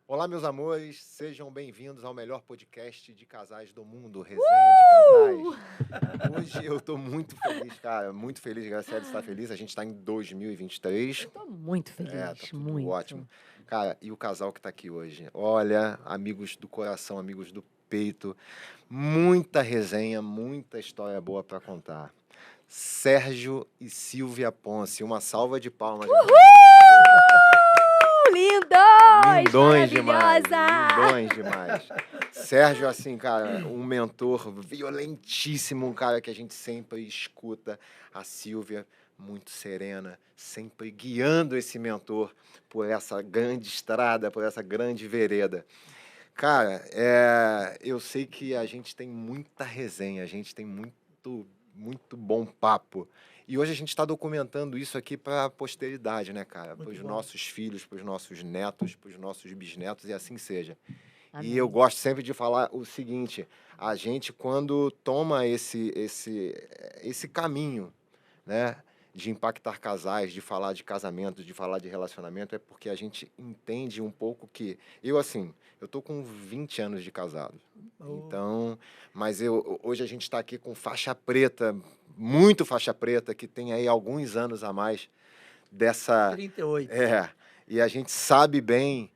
Olá, meus amores, sejam bem-vindos ao melhor podcast de casais do mundo, Resenha de Casais. Hoje eu tô muito feliz, cara, muito feliz, Graciela está feliz, a gente tá em 2023, Eu tô muito tá feliz, tudo ótimo. muito. Cara, e o casal que tá aqui hoje? Olha, amigos do coração, amigos do peito, muita resenha, muita história boa pra contar. Sérgio e Silvia Ponce, uma salva de palmas, galera. Lindos! Lindões demais, Maravilhosa! lindões demais. Sérgio, assim, cara, um mentor violentíssimo, um cara que a gente sempre escuta. A Silvia, muito serena, sempre guiando esse mentor por essa grande estrada, por essa grande vereda. Cara, eu sei que a gente tem muita resenha, a gente tem muito bom papo. E hoje a gente está documentando isso aqui para a posteridade, né, cara? Para Muito os bom. nossos filhos, para os nossos netos, para os nossos bisnetos e assim seja. E eu Amém. gosto sempre de falar o seguinte: a gente, quando toma esse caminho, né, de impactar casais, de falar de casamento, de falar de relacionamento, é porque a gente entende um pouco que assim, eu tô com 20 anos de casado. Oh, Então, mas hoje a gente está aqui com faixa preta, muito faixa preta, que tem aí alguns anos a mais dessa 38. e a gente sabe bem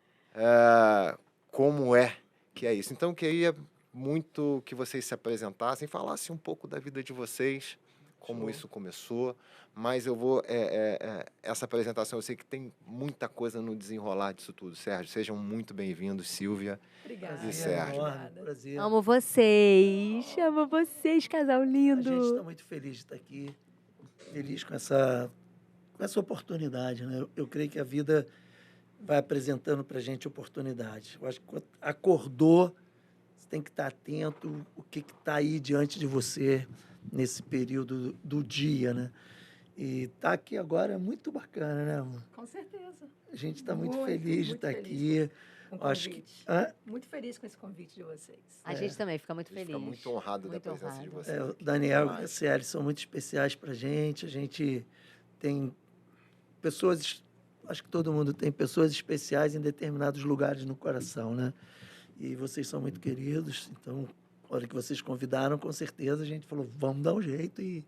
como é que é isso. Então, eu queria muito que vocês se apresentassem, falassem um pouco da vida de vocês, como Show. isso começou, mas eu vou. Essa apresentação, eu sei que tem muita coisa no desenrolar disso tudo. Sérgio, sejam muito bem-vindos, Silvia. Obrigada. E Prazer Sérgio. enorme, prazer. Amo vocês, casal A gente está lindo. muito feliz de estar aqui, feliz com essa oportunidade, né? Eu creio que a vida vai apresentando para a gente oportunidades. Eu acho que quando acordou, você tem que estar atento o que está aí diante de você nesse período do dia, né? E estar aqui agora é muito bacana, né, amor? Com certeza. A gente está muito Muito, feliz de muito estar feliz aqui. Com o Acho que... convite. Hã? Muito feliz com esse convite de vocês. A gente também fica A muito gente feliz. fica muito honrado da Muito presença de honrado. vocês. O aqui. Daniel e a Demais. Graciele são muito especiais para a gente tem pessoas, acho que todo mundo tem pessoas especiais em determinados lugares no coração, né? E vocês são muito queridos, então, na hora que vocês convidaram, com certeza a gente falou, vamos dar um jeito e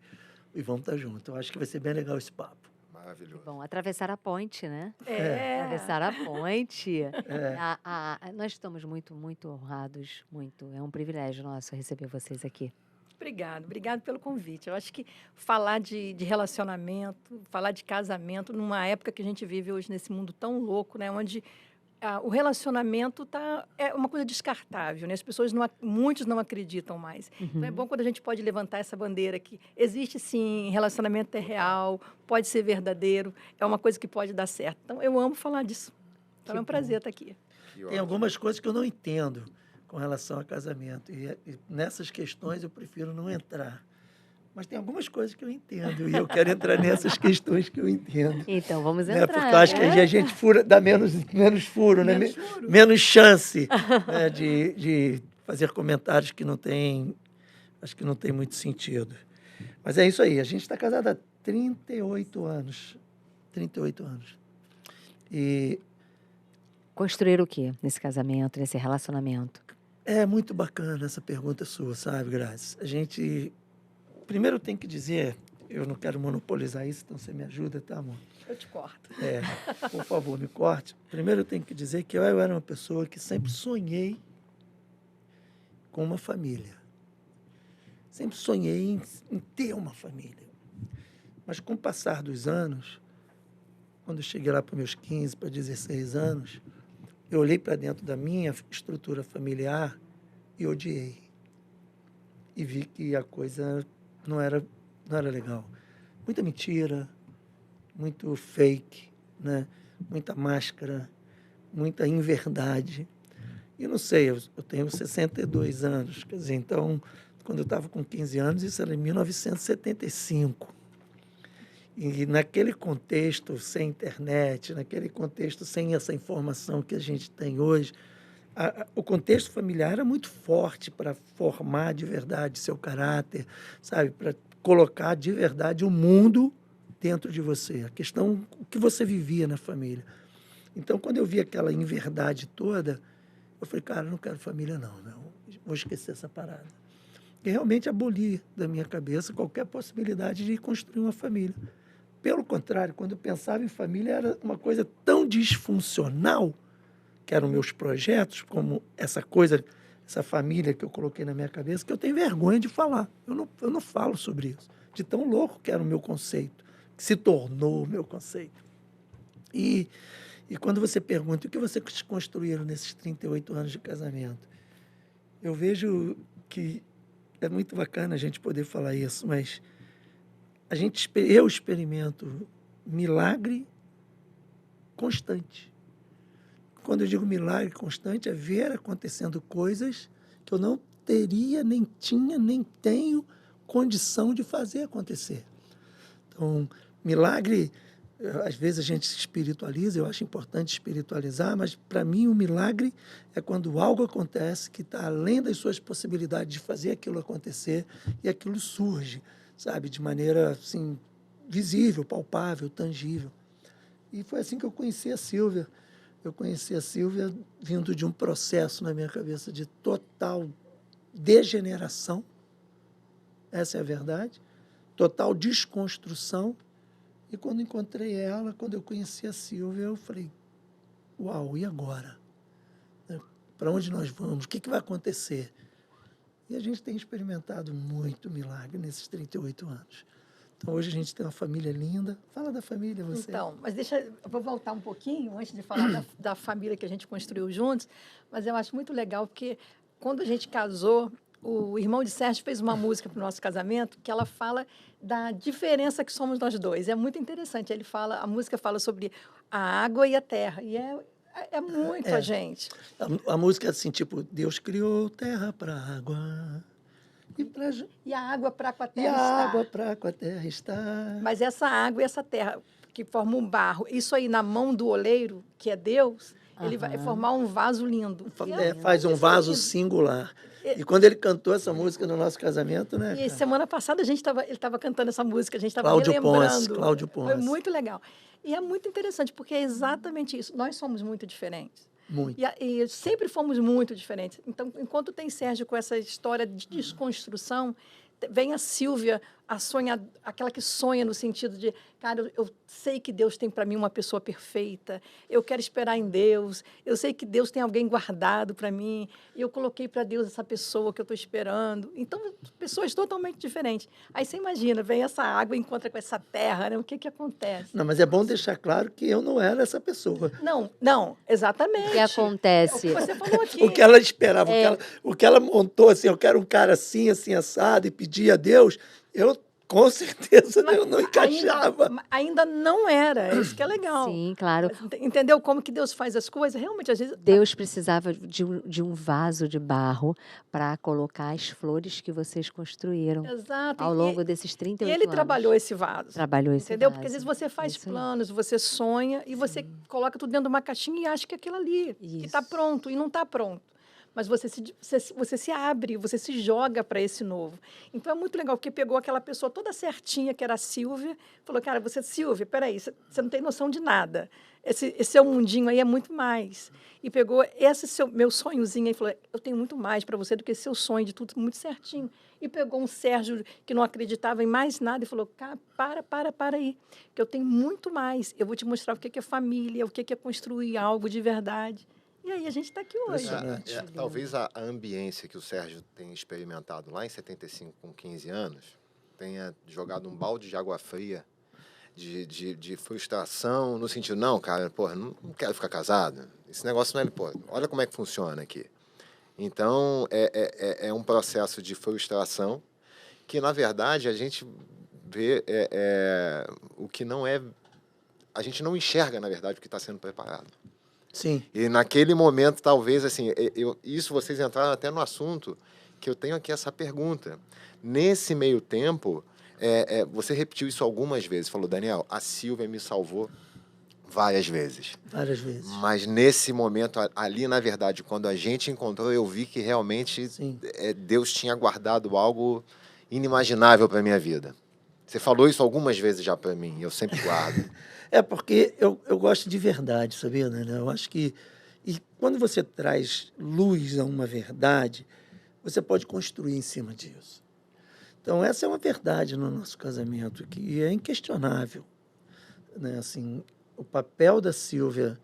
vamos estar juntos. Eu acho que vai ser bem legal esse papo. Maravilhoso. Bom, atravessar a ponte, né? Atravessar É. a ponte. Nós estamos muito honrados, muito. É um privilégio nosso receber vocês aqui. Obrigado pelo convite. Eu acho que falar de relacionamento, falar de casamento, numa época que a gente vive hoje nesse mundo tão louco, né, onde o relacionamento é uma coisa descartável, né? As pessoas muitos não acreditam mais. Então é bom quando a gente pode levantar essa bandeira que existe sim, relacionamento é real, pode ser verdadeiro, é uma coisa que pode dar certo. Então eu amo falar disso. Então é um prazer estar aqui. Que Tem ótimo. algumas coisas que eu não entendo com relação a casamento, e nessas questões eu prefiro não entrar. Mas tem algumas coisas que eu entendo, e eu quero entrar nessas questões que eu entendo. Então, vamos Né? entrar. Porque eu acho que aí a gente dá menos furo, né? Menos furo. Menos chance, né? de fazer comentários que acho que não tem muito sentido. Mas é isso aí, a gente está casado há 38 anos. 38 anos. E Construir o quê nesse casamento, nesse relacionamento? é muito bacana essa pergunta sua, sabe, Grazi? A gente, primeiro tem que dizer, eu não quero monopolizar isso, então você me ajuda, tá, amor? Eu te corto. Por favor, me corte. Primeiro eu tenho que dizer que eu era uma pessoa que sempre sonhei com uma família. Sempre sonhei em ter uma família. Mas com o passar dos anos, quando eu cheguei lá para meus 15, para 16 anos, eu olhei para dentro da minha estrutura familiar e odiei. E vi que a coisa não era legal. Muita mentira, muito fake, né? Muita máscara, muita inverdade. E não sei, eu tenho 62 anos, quer dizer, então, quando eu estava com 15 anos, isso era em 1975. E naquele contexto, sem internet, naquele contexto, sem essa informação que a gente tem hoje, o contexto familiar era muito forte para formar de verdade seu caráter, sabe? Para colocar de verdade o mundo dentro de você. A questão, o que você vivia na família. Então, quando eu vi aquela inverdade toda, eu falei, cara, eu não quero família não, vou esquecer essa parada. E realmente aboli da minha cabeça qualquer possibilidade de construir uma família. Pelo contrário, quando eu pensava em família, era uma coisa tão disfuncional, que eram meus projetos, como essa coisa, essa família que eu coloquei na minha cabeça, que eu tenho vergonha de falar. Eu não falo sobre isso, de tão louco que era o meu conceito, que se tornou o meu conceito. E quando você pergunta o que vocês construíram nesses 38 anos de casamento, eu vejo que é muito bacana a gente poder falar isso, mas eu experimento milagre constante. Quando eu digo milagre constante, é ver acontecendo coisas que eu não teria, nem tinha, nem tenho condição de fazer acontecer. Então, milagre, às vezes a gente se espiritualiza, eu acho importante espiritualizar, mas para mim o milagre é quando algo acontece que está além das suas possibilidades de fazer aquilo acontecer e aquilo surge, sabe, de maneira assim, visível, palpável, tangível. E foi assim que eu conheci a Sílvia. Eu conheci a Sílvia vindo de um processo na minha cabeça de total degeneração, essa é a verdade, total desconstrução. E quando encontrei ela, quando eu conheci a Sílvia, eu falei, uau, e agora? Para onde nós vamos? O que vai acontecer? E a gente tem experimentado muito milagre nesses 38 anos. Então, hoje a gente tem uma família linda. Fala da família, você. Então, mas eu vou voltar um pouquinho, antes de falar da família que a gente construiu juntos, mas eu acho muito legal, porque quando a gente casou, o irmão de Sérgio fez uma música para o nosso casamento que ela fala da diferença que somos nós dois. É muito interessante. A música fala sobre a água e a terra. E é muito a gente. A música é assim, tipo, Deus criou terra para água. E a água para com a terra e a está. água para com a terra está. Mas essa água e essa terra que formam um barro, isso aí na mão do oleiro, que é Deus, ele vai formar um vaso lindo. Faz um vaso singular. E quando ele cantou essa música no nosso casamento, né? E semana passada ele estava cantando essa música, a gente estava Cláudio relembrando. Cláudio Ponce. Foi muito legal. E é muito interessante, porque é exatamente isso. Nós somos muito diferentes. Muito. E sempre fomos muito diferentes. Então, enquanto tem Sérgio com essa história de desconstrução, vem a Sílvia, aquela que sonha no sentido de, cara, eu sei que Deus tem para mim uma pessoa perfeita, eu quero esperar em Deus, eu sei que Deus tem alguém guardado para mim, e eu coloquei para Deus essa pessoa que eu estou esperando. Então, pessoas totalmente diferentes. Aí você imagina, vem essa água e encontra com essa terra, né? O que acontece? Não, mas é bom deixar claro que eu não era essa pessoa. Não, exatamente. O que acontece? É o que você falou aqui. O que ela esperava, o que ela montou, assim, eu quero um cara assim, assim, assado, e pedir a Deus, eu, com certeza, eu não encaixava. Ainda não era, isso que é legal. Sim, claro. Mas, entendeu como que Deus faz as coisas? Realmente, às vezes... Deus precisava de um vaso de barro para colocar as flores que vocês construíram Exato. ao longo desses 38 anos. E ele anos. trabalhou esse vaso. Trabalhou esse entendeu? vaso. Porque às vezes você faz planos, você sonha e você coloca tudo dentro de uma caixinha e acha que é aquilo ali, que está pronto, e não está pronto. Mas você se abre, você se joga para esse novo. Então, é muito legal, porque pegou aquela pessoa toda certinha, que era a Sílvia, falou, cara, Sílvia, peraí, você não tem noção de nada. Esse seu mundinho aí é muito mais. E pegou esse meu sonhozinho e falou, eu tenho muito mais para você do que esse seu sonho de tudo muito certinho. E pegou um Sérgio que não acreditava em mais nada e falou, cara, para aí, que eu tenho muito mais. Eu vou te mostrar o que é família, o que é construir algo de verdade. E aí a gente está aqui hoje. Talvez a ambiência que o Sérgio tem experimentado lá em 75, com 15 anos, tenha jogado um balde de água fria, de frustração, no sentido, não, cara, porra, não quero ficar casado. Esse negócio não é, pô, olha como é que funciona aqui. Então, é um processo de frustração que, na verdade, a gente vê o que não é... A gente não enxerga, na verdade, o que está sendo preparado. Sim. E naquele momento, talvez, assim, isso vocês entraram até no assunto, que eu tenho aqui essa pergunta. Nesse meio tempo, você repetiu isso algumas vezes, falou, Daniel, a Sílvia me salvou várias vezes. Várias vezes. Mas nesse momento, ali, na verdade, quando a gente encontrou, eu vi que realmente Deus tinha guardado algo inimaginável para a minha vida. Você falou isso algumas vezes já para mim, eu sempre guardo. É porque eu gosto de verdade, sabia, né? Eu acho que e quando você traz luz a uma verdade, você pode construir em cima disso. Então, essa é uma verdade no nosso casamento, que é inquestionável, né? Assim, o papel da Sílvia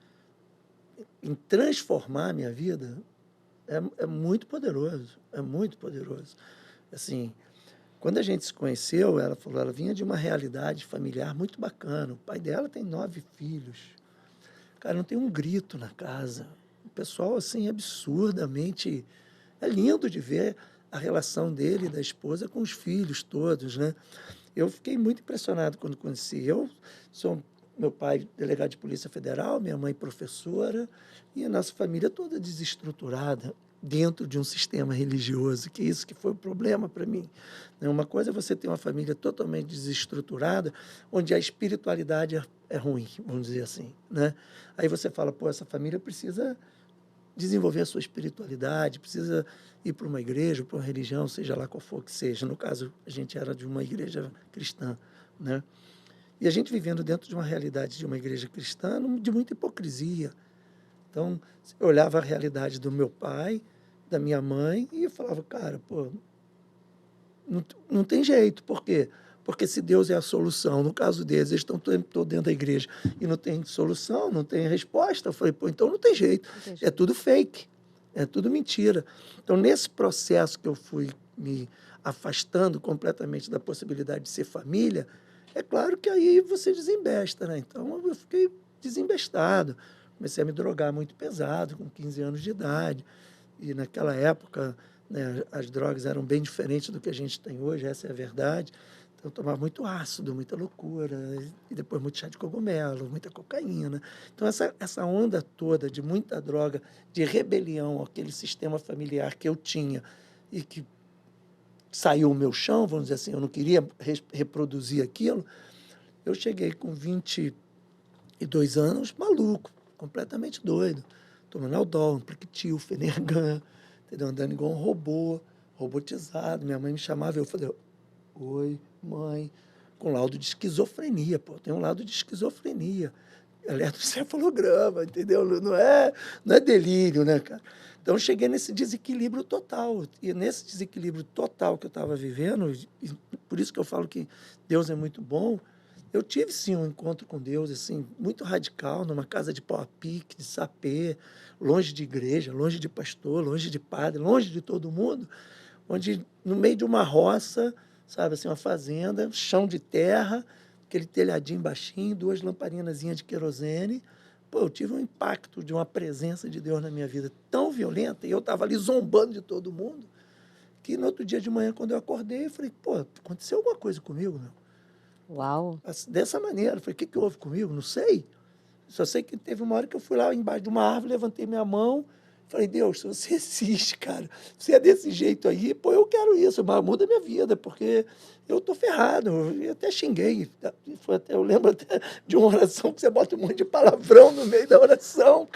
em transformar a minha vida é muito poderoso, é muito poderoso. Assim, quando a gente se conheceu, ela falou, ela vinha de uma realidade familiar muito bacana. O pai dela tem 9 filhos. Cara, não tem um grito na casa. O pessoal, assim, absurdamente... É lindo de ver a relação dele e da esposa com os filhos todos, né? Eu fiquei muito impressionado quando conheci. Eu sou meu pai delegado de Polícia Federal, minha mãe professora, e a nossa família toda desestruturada dentro de um sistema religioso, que isso que foi o problema para mim. Uma coisa é você ter uma família totalmente desestruturada, onde a espiritualidade é ruim, vamos dizer assim, né? Aí você fala, pô, essa família precisa desenvolver a sua espiritualidade, precisa ir para uma igreja, para uma religião, seja lá qual for que seja. No caso, a gente era de uma igreja cristã, né? E a gente vivendo dentro de uma realidade de uma igreja cristã, de muita hipocrisia. Então, eu olhava a realidade do meu pai, da minha mãe, e eu falava, cara, pô, não tem jeito. Por quê? Porque se Deus é a solução, no caso deles, eles estão todos dentro da igreja e não tem solução, não tem resposta. Eu falei, pô, então não tem jeito. É tudo fake, é tudo mentira. Então, nesse processo que eu fui me afastando completamente da possibilidade de ser família, é claro que aí você desembesta, né? Então, eu fiquei desembestado. Comecei a me drogar muito pesado, com 15 anos de idade. E naquela época, né, as drogas eram bem diferentes do que a gente tem hoje, essa é a verdade. Então, eu tomava muito ácido, muita loucura, e depois muito chá de cogumelo, muita cocaína. Então, essa onda toda de muita droga, de rebelião àquele sistema familiar que eu tinha e que saiu o meu chão, vamos dizer assim, eu não queria reproduzir aquilo, eu cheguei com 22 anos, maluco, completamente doido, tomando Aldol, Ampliquitil, Fenergan, entendeu? Andando igual um robô, robotizado. Minha mãe me chamava, eu falei, oi, mãe, com laudo de esquizofrenia, pô, tem um laudo de esquizofrenia, eletrocefalograma, entendeu? Não é delírio, né, cara? Então, eu cheguei nesse desequilíbrio total, e nesse desequilíbrio total que eu estava vivendo, e por isso que eu falo que Deus é muito bom, eu tive, sim, um encontro com Deus, assim, muito radical, numa casa de pau a pique, de sapê, longe de igreja, longe de pastor, longe de padre, longe de todo mundo, onde, no meio de uma roça, sabe, assim, uma fazenda, chão de terra, aquele telhadinho baixinho, 2 lamparinazinhas de querosene. Pô, eu tive um impacto de uma presença de Deus na minha vida tão violenta, e eu estava ali zombando de todo mundo, que no outro dia de manhã, quando eu acordei, eu falei, pô, aconteceu alguma coisa comigo, meu? Uau! Dessa maneira. Eu falei, o que houve comigo? Não sei. Só sei que teve uma hora que eu fui lá embaixo de uma árvore, levantei minha mão, falei, Deus, se você existe, cara, se é desse jeito aí, pô, eu quero isso, mas muda a minha vida, porque eu tô ferrado. Eu até xinguei. Eu lembro até de uma oração que você bota um monte de palavrão no meio da oração.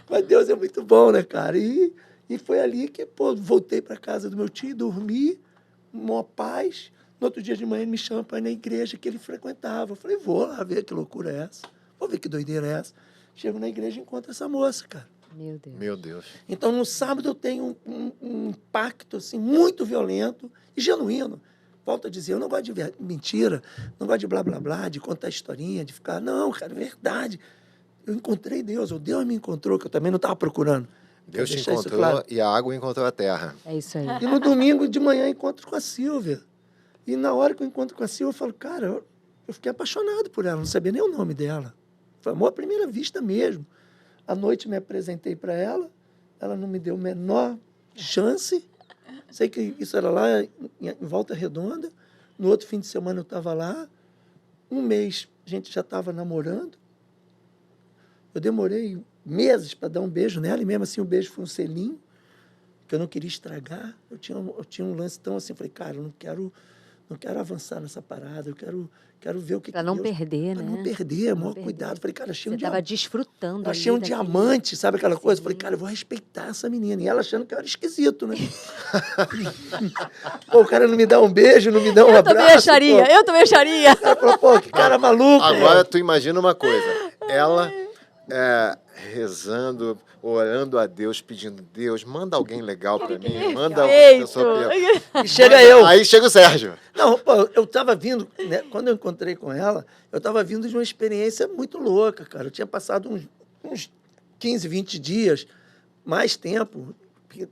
Mas Deus é muito bom, né, cara? E foi ali que, pô, voltei para casa do meu tio, dormi, uma paz. No outro dia de manhã ele me chama para ir na igreja que ele frequentava. Eu falei, vou lá ver que loucura é essa. Vou ver que doideira é essa. Chego na igreja e encontro essa moça, cara. Meu Deus. Meu Deus. Então, no sábado, eu tenho um impacto assim, muito violento e genuíno. Volto a dizer, eu não gosto de mentira, não gosto de blá, blá, blá, de contar historinha, de ficar... Não, cara, é verdade. Eu encontrei Deus, ou Deus me encontrou, que eu também não estava procurando. Deus te deixar isso encontrou claro. e a água encontrou a terra. É isso aí. E no domingo de manhã, encontro com a Sílvia. E na hora que eu encontro com a Sílvia, eu falo, cara, eu fiquei apaixonado por ela, não sabia nem o nome dela. Foi amor à primeira vista mesmo. À noite me apresentei para ela, ela não me deu a menor chance. Sei que isso era lá em Volta Redonda. No outro fim de semana eu estava lá. Um mês a gente já estava namorando. Eu demorei meses para dar um beijo nela, e mesmo assim o beijo foi um selinho, que eu não queria estragar. Eu tinha um lance tão assim, falei, cara, eu não quero não quero avançar nessa parada, eu quero ver o que Para não Deus... perder, Pra né? não perder, Pra não maior perder. cuidado. Falei, cara, achei Você um estava diamante. desfrutando Eu ali achei um daquele- diamante, sabe aquela coisa? Falei, Sim. cara, eu vou respeitar essa menina. E ela achando que eu era esquisito, né? Pô, o cara não me dá um beijo, não me dá um Eu abraço. também acharia, pô. eu também acharia. O cara falou, pô, que cara maluco. Agora mano. tu imagina uma coisa. Ela rezando, orando a Deus, pedindo, Deus, manda alguém legal pra mim, manda uma pessoa Perfeito. E chega eu. Aí chega o Sérgio. Não, pô, eu tava vindo, né, quando eu encontrei com ela, eu tava vindo de uma experiência muito louca, cara. Eu tinha passado uns 15, 20 dias, mais tempo,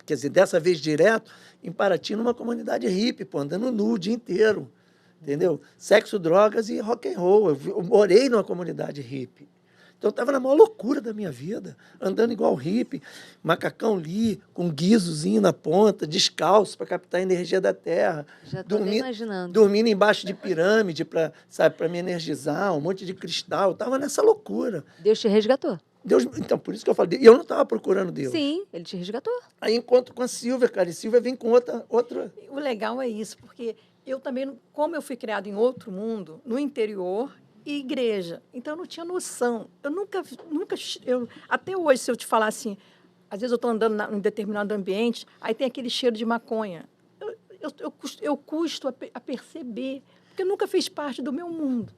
quer dizer, dessa vez direto, em Paraty, numa comunidade hippie, pô, andando nu o dia inteiro, entendeu? Sexo, drogas e rock and roll. Eu morei numa comunidade hippie. Então, eu estava na maior loucura da minha vida, andando igual hippie, macacão ali, com guizozinho na ponta, descalço para captar a energia da terra. Já estou Dormi- imaginando. Dormindo embaixo de pirâmide para me energizar, um monte de cristal. Eu estava nessa loucura. Deus te resgatou. Deus, então, por isso que eu falei, e eu não estava procurando Deus. Sim, ele te resgatou. Aí encontro com a Silvia, cara, e Silvia vem com outra. O legal é isso, porque eu também, como eu fui criada em outro mundo, no interior e igreja, então eu não tinha noção. Eu nunca, até hoje, se eu te falar assim, às vezes eu estou andando em determinado ambiente, aí tem aquele cheiro de maconha. Eu custo a perceber, porque eu nunca fiz parte do meu mundo.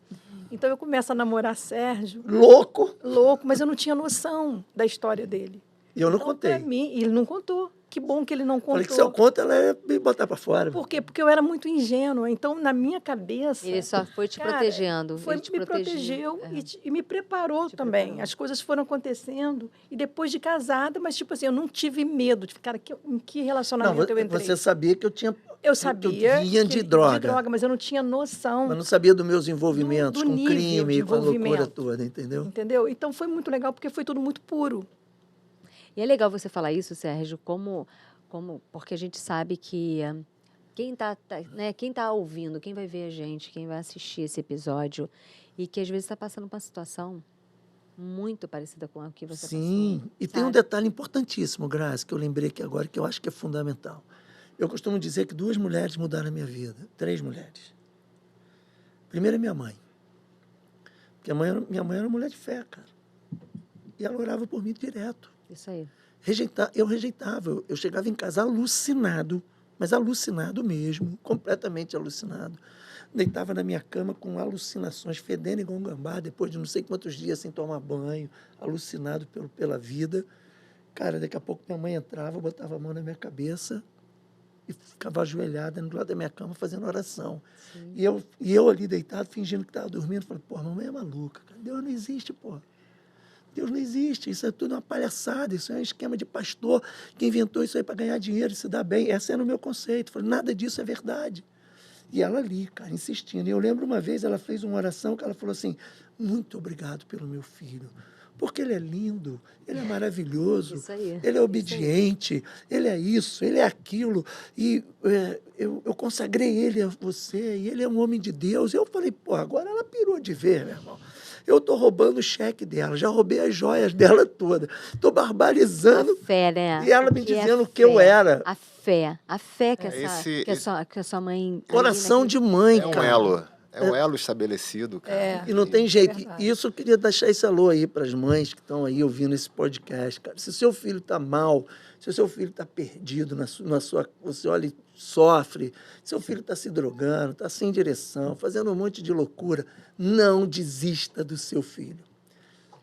Então eu começo a namorar Sérgio, Louco. louco, mas eu não tinha noção da história dele. E eu não Então, contei. pra mim, ele não contou. Que bom que ele não contou. Falei que se eu conto, ela ia me botar para fora. Por quê? Porque eu era muito ingênua. Então, na minha cabeça... Ele só foi te cara, protegendo. Foi, ele te me protegeu. protegeu e me preparou também. preparou. As coisas foram acontecendo. E depois de casada, mas, tipo assim, eu não tive medo de ficar... Em que Não, relacionamento eu entrei? você sabia que eu tinha. Eu que sabia eu vinha de que- droga. mas eu não tinha noção. Mas não sabia dos meus envolvimentos do com nível crime, de com a loucura envolvimento. toda, entendeu? Entendeu? Então, foi muito legal, porque foi tudo muito puro. E é legal você falar isso, Sérgio, porque a gente sabe que quem tá ouvindo, quem vai ver a gente, quem vai assistir esse episódio, e que às vezes está passando por uma situação muito parecida com a que você Sim. passou. E tem um sabe? detalhe importantíssimo, Graça, que eu lembrei aqui agora, que eu acho que é fundamental. Eu costumo dizer que 2 mulheres mudaram a minha vida. 3 mulheres. Primeiro é minha mãe. Porque minha mãe era uma mulher de fé, cara. E ela orava por mim direto. Isso aí. Eu rejeitava. Eu chegava em casa alucinado, mas alucinado mesmo, completamente alucinado. Deitava na minha cama com alucinações, fedendo igual um gambá, depois de não sei quantos dias sem tomar banho, alucinado pela vida. Cara, daqui a pouco minha mãe entrava, botava a mão na minha cabeça e ficava ajoelhada do lado da minha cama fazendo oração. E eu ali deitado, fingindo que estava dormindo, falei, pô, mamãe é maluca, cara. Deus não existe, pô. Deus não existe, isso é tudo uma palhaçada, isso é um esquema de pastor que inventou isso aí para ganhar dinheiro e se dar bem. Esse era o meu conceito. Falei, nada disso é verdade. E ela ali, cara, insistindo. E eu lembro uma vez, ela fez uma oração que ela falou assim, muito obrigado pelo meu filho, porque ele é lindo, ele é maravilhoso, Isso aí. ele é obediente, ele é isso, ele é aquilo, e eu consagrei ele a você, e ele é um homem de Deus. E eu falei, pô, agora ela pirou de ver, meu irmão. Eu estou roubando o cheque dela, já roubei as joias dela toda, estou barbarizando. A fé, né? E ela me Que é dizendo a o que eu fé. era. A fé que, que a sua mãe... Coração de mãe, É um cara. elo. É um elo estabelecido, cara. E não tem jeito. verdade. E isso eu queria deixar esse alô aí para as mães que estão aí ouvindo esse podcast, cara. Se seu filho está mal, se o seu filho está perdido você olha e sofre, seu filho está se drogando, está sem direção, fazendo um monte de loucura, não desista do seu filho.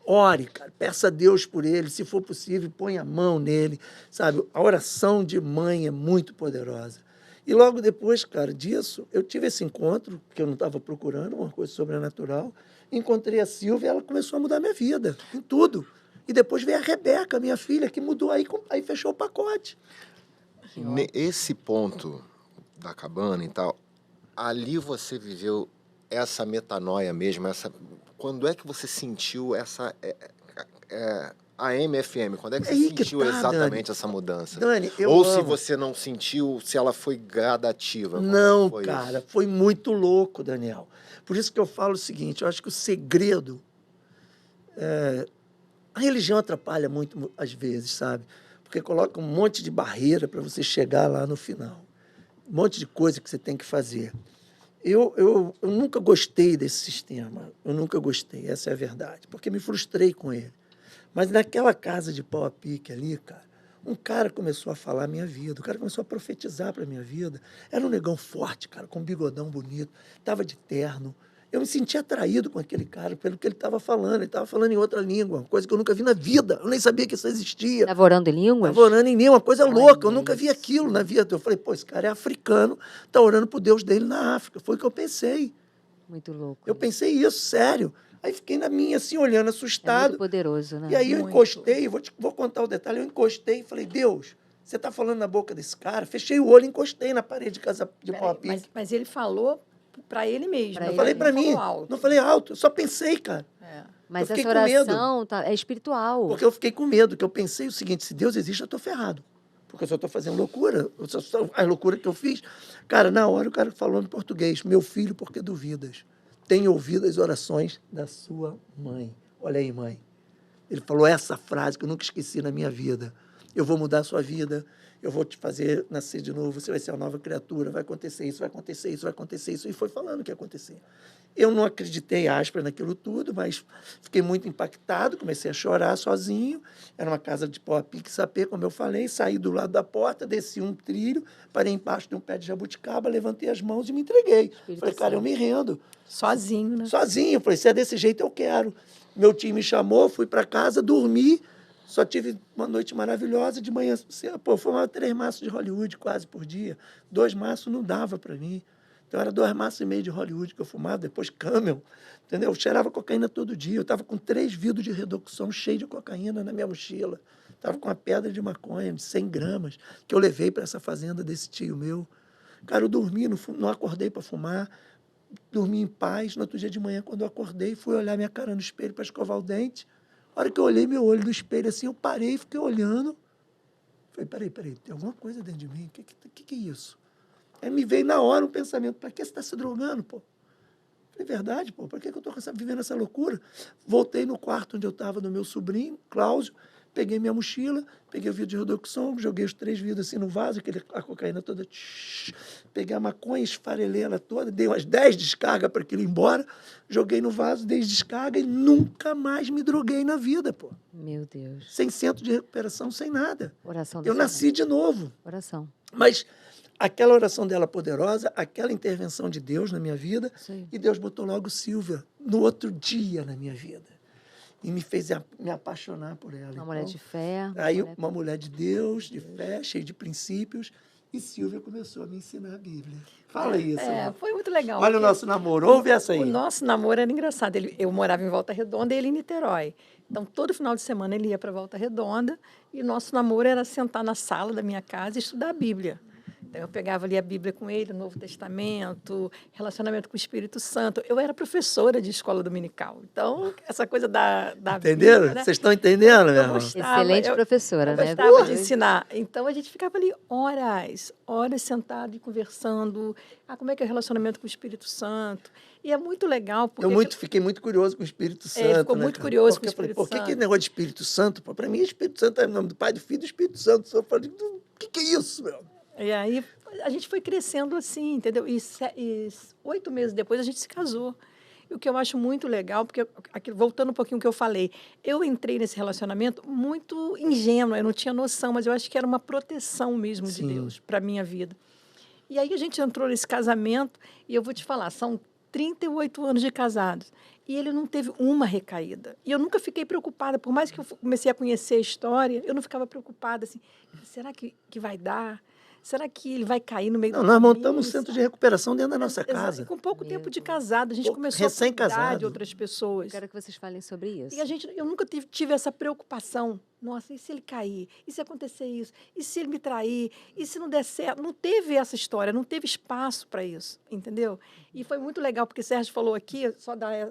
Ore, cara, peça a Deus por ele, se for possível, põe a mão nele, sabe? A oração de mãe é muito poderosa. E logo depois, cara, disso, eu tive esse encontro, que eu não estava procurando, uma coisa sobrenatural, encontrei a Silvia e ela começou a mudar minha vida, em tudo. E depois veio a Rebeca, minha filha, que mudou aí fechou o pacote. Esse ponto da cabana e tal, ali você viveu essa metanoia mesmo, quando é que você sentiu a MFM? Quando é que você Aí que sentiu tá, exatamente Dani. essa mudança? Dani, eu Ou se amo. você não sentiu, se ela foi gradativa? Como Não, foi cara, isso? foi muito louco, Daniel. Por isso que eu falo o seguinte, eu acho que o segredo... a religião atrapalha muito, às vezes, sabe? Porque coloca um monte de barreira para você chegar lá no final. Um monte de coisa que você tem que fazer. Eu nunca gostei desse sistema. Eu nunca gostei, essa é a verdade. Porque me frustrei com ele. Mas naquela casa de pau a pique ali, cara, um cara começou a falar a minha vida, o cara começou a profetizar para a minha vida. Era um negão forte, cara, com um bigodão bonito, estava de terno. Eu me sentia atraído com aquele cara pelo que ele estava falando. Ele estava falando em outra língua, uma coisa que eu nunca vi na vida. Eu nem sabia que isso existia. Estava orando em línguas? Estava orando em língua, uma coisa Olha louca. Eu nunca vi isso. aquilo na vida. Eu falei, pô, esse cara é africano, está orando pro Deus dele na África. Foi o que eu pensei. Muito louco. Eu pensei isso, sério. Aí fiquei na minha, assim, olhando, É assustado. muito poderoso, né? E aí eu Muito. encostei, vou contar o detalhe, eu encostei e falei, Deus, você está falando na boca desse cara? Fechei o olho e encostei na parede de casa de pau a Peraí, pique. mas ele falou para ele mesmo. Pra Eu ele falei mesmo. para não mim, falou alto. não falei alto, eu só pensei, cara. É. Mas eu essa fiquei com medo. oração é espiritual. Porque eu fiquei com medo, que eu pensei o seguinte, se Deus existe, eu estou ferrado. Porque eu só estou fazendo loucura. A loucura que eu fiz. Cara, na hora o cara falou em português, meu filho, por que duvidas? Tenho ouvido as orações da sua mãe. Olha aí, mãe. Ele falou essa frase que eu nunca esqueci na minha vida. Eu vou mudar a sua vida, eu vou te fazer nascer de novo, você vai ser uma nova criatura, vai acontecer isso, vai acontecer isso, vai acontecer isso. E foi falando o que ia acontecer. Eu não acreditei aspas naquilo tudo, mas fiquei muito impactado, comecei a chorar sozinho. Era uma casa de pau a pique sapê, como eu falei, saí do lado da porta, desci um trilho, parei embaixo de um pé de jabuticaba, levantei as mãos e me entreguei. Espírito Falei, cara, eu Santo. me rendo. Sozinho, né? Sozinho, falei, se é desse jeito eu quero. Meu time me chamou, fui para casa, dormi, só tive uma noite maravilhosa. De manhã, pô, fumava 3 maços de Hollywood quase por dia. 2 maços não dava para mim. Então era 2,5 maços de Hollywood que eu fumava, depois Camel, entendeu? Eu cheirava cocaína todo dia. Eu estava com 3 vidros de redução cheios de cocaína na minha mochila. Estava com uma pedra de maconha de 100 gramas que eu levei para essa fazenda desse tio meu. Cara, eu dormi, não acordei para fumar. Dormi em paz. No outro dia de manhã, quando eu acordei, fui olhar minha cara no espelho para escovar o dente. A hora que eu olhei meu olho no espelho, assim, eu parei e fiquei olhando. Falei, peraí, tem alguma coisa dentro de mim? O que é isso? Aí me veio na hora um pensamento, para que você está se drogando, pô? Falei, verdade, pô, para que eu estou vivendo essa loucura? Voltei no quarto onde eu estava do meu sobrinho, Cláudio, peguei minha mochila, peguei o vidro de redução, joguei os 3 vidros assim no vaso, a cocaína toda, peguei a maconha, esfarelei ela toda, dei umas 10 descargas para aquilo ir embora, joguei no vaso, dei descarga e nunca mais me droguei na vida, pô. Meu Deus. Sem centro de recuperação, sem nada. Oração do Eu Senhor. nasci de novo. Oração. Mas aquela oração dela poderosa, aquela intervenção de Deus na minha vida, Isso aí. e Deus botou logo Silvia no outro dia na minha vida. E me fez me apaixonar por ela. Uma mulher de fé. Aí uma mulher de Deus, de fé, cheia de princípios, e Silvia começou a me ensinar a Bíblia. Fala isso. irmão. Foi muito legal. Olha o porque nosso namoro, ouve essa aí. O nosso namoro era engraçado. Eu morava em Volta Redonda e ele em Niterói. Então, todo final de semana ele ia para Volta Redonda e o nosso namoro era sentar na sala da minha casa e estudar a Bíblia. Então, eu pegava ali a Bíblia com ele, o Novo Testamento, relacionamento com o Espírito Santo. Eu era professora de escola dominical. Então, essa coisa da Entenderam? Bíblia, né? Vocês estão entendendo, meu irmão? gostava. Excelente Eu- professora, Eu né? gostava de ensinar. Então, a gente ficava ali horas sentado e conversando. Como é que é o relacionamento com o Espírito Santo? E é muito legal, porque... Eu fiquei muito curioso com o Espírito Santo. Ele ficou né, muito cara? curioso Porque com o eu falei, Espírito por que Santo. negócio de Espírito Santo? Para mim, Espírito Santo é o nome do Pai, do Filho e do Espírito Santo. Eu falei, o que é isso, meu? E aí a gente foi crescendo assim, entendeu? E 8 meses depois a gente se casou. E o que eu acho muito legal, porque voltando um pouquinho ao que eu falei, eu entrei nesse relacionamento muito ingênua, eu não tinha noção, mas eu acho que era uma proteção mesmo de Sim. Deus para a minha vida. E aí a gente entrou nesse casamento, e eu vou te falar, são 38 anos de casados. E ele não teve uma recaída. E eu nunca fiquei preocupada, por mais que eu comecei a conhecer a história, eu não ficava preocupada assim, será que vai dar? Será que ele vai cair no meio Não, do nós caminho, montamos um centro de sabe? recuperação dentro da nossa Exato. casa. Com pouco Meu tempo de Deus. casado, a gente Pô, começou a cuidar recém-casado. de outras pessoas. Quero que vocês falem sobre isso. E eu nunca tive essa preocupação. Nossa, e se ele cair? E se acontecer isso? E se ele me trair? E se não der certo? Não teve essa história, não teve espaço para isso, entendeu? E foi muito legal, porque o Sérgio falou aqui,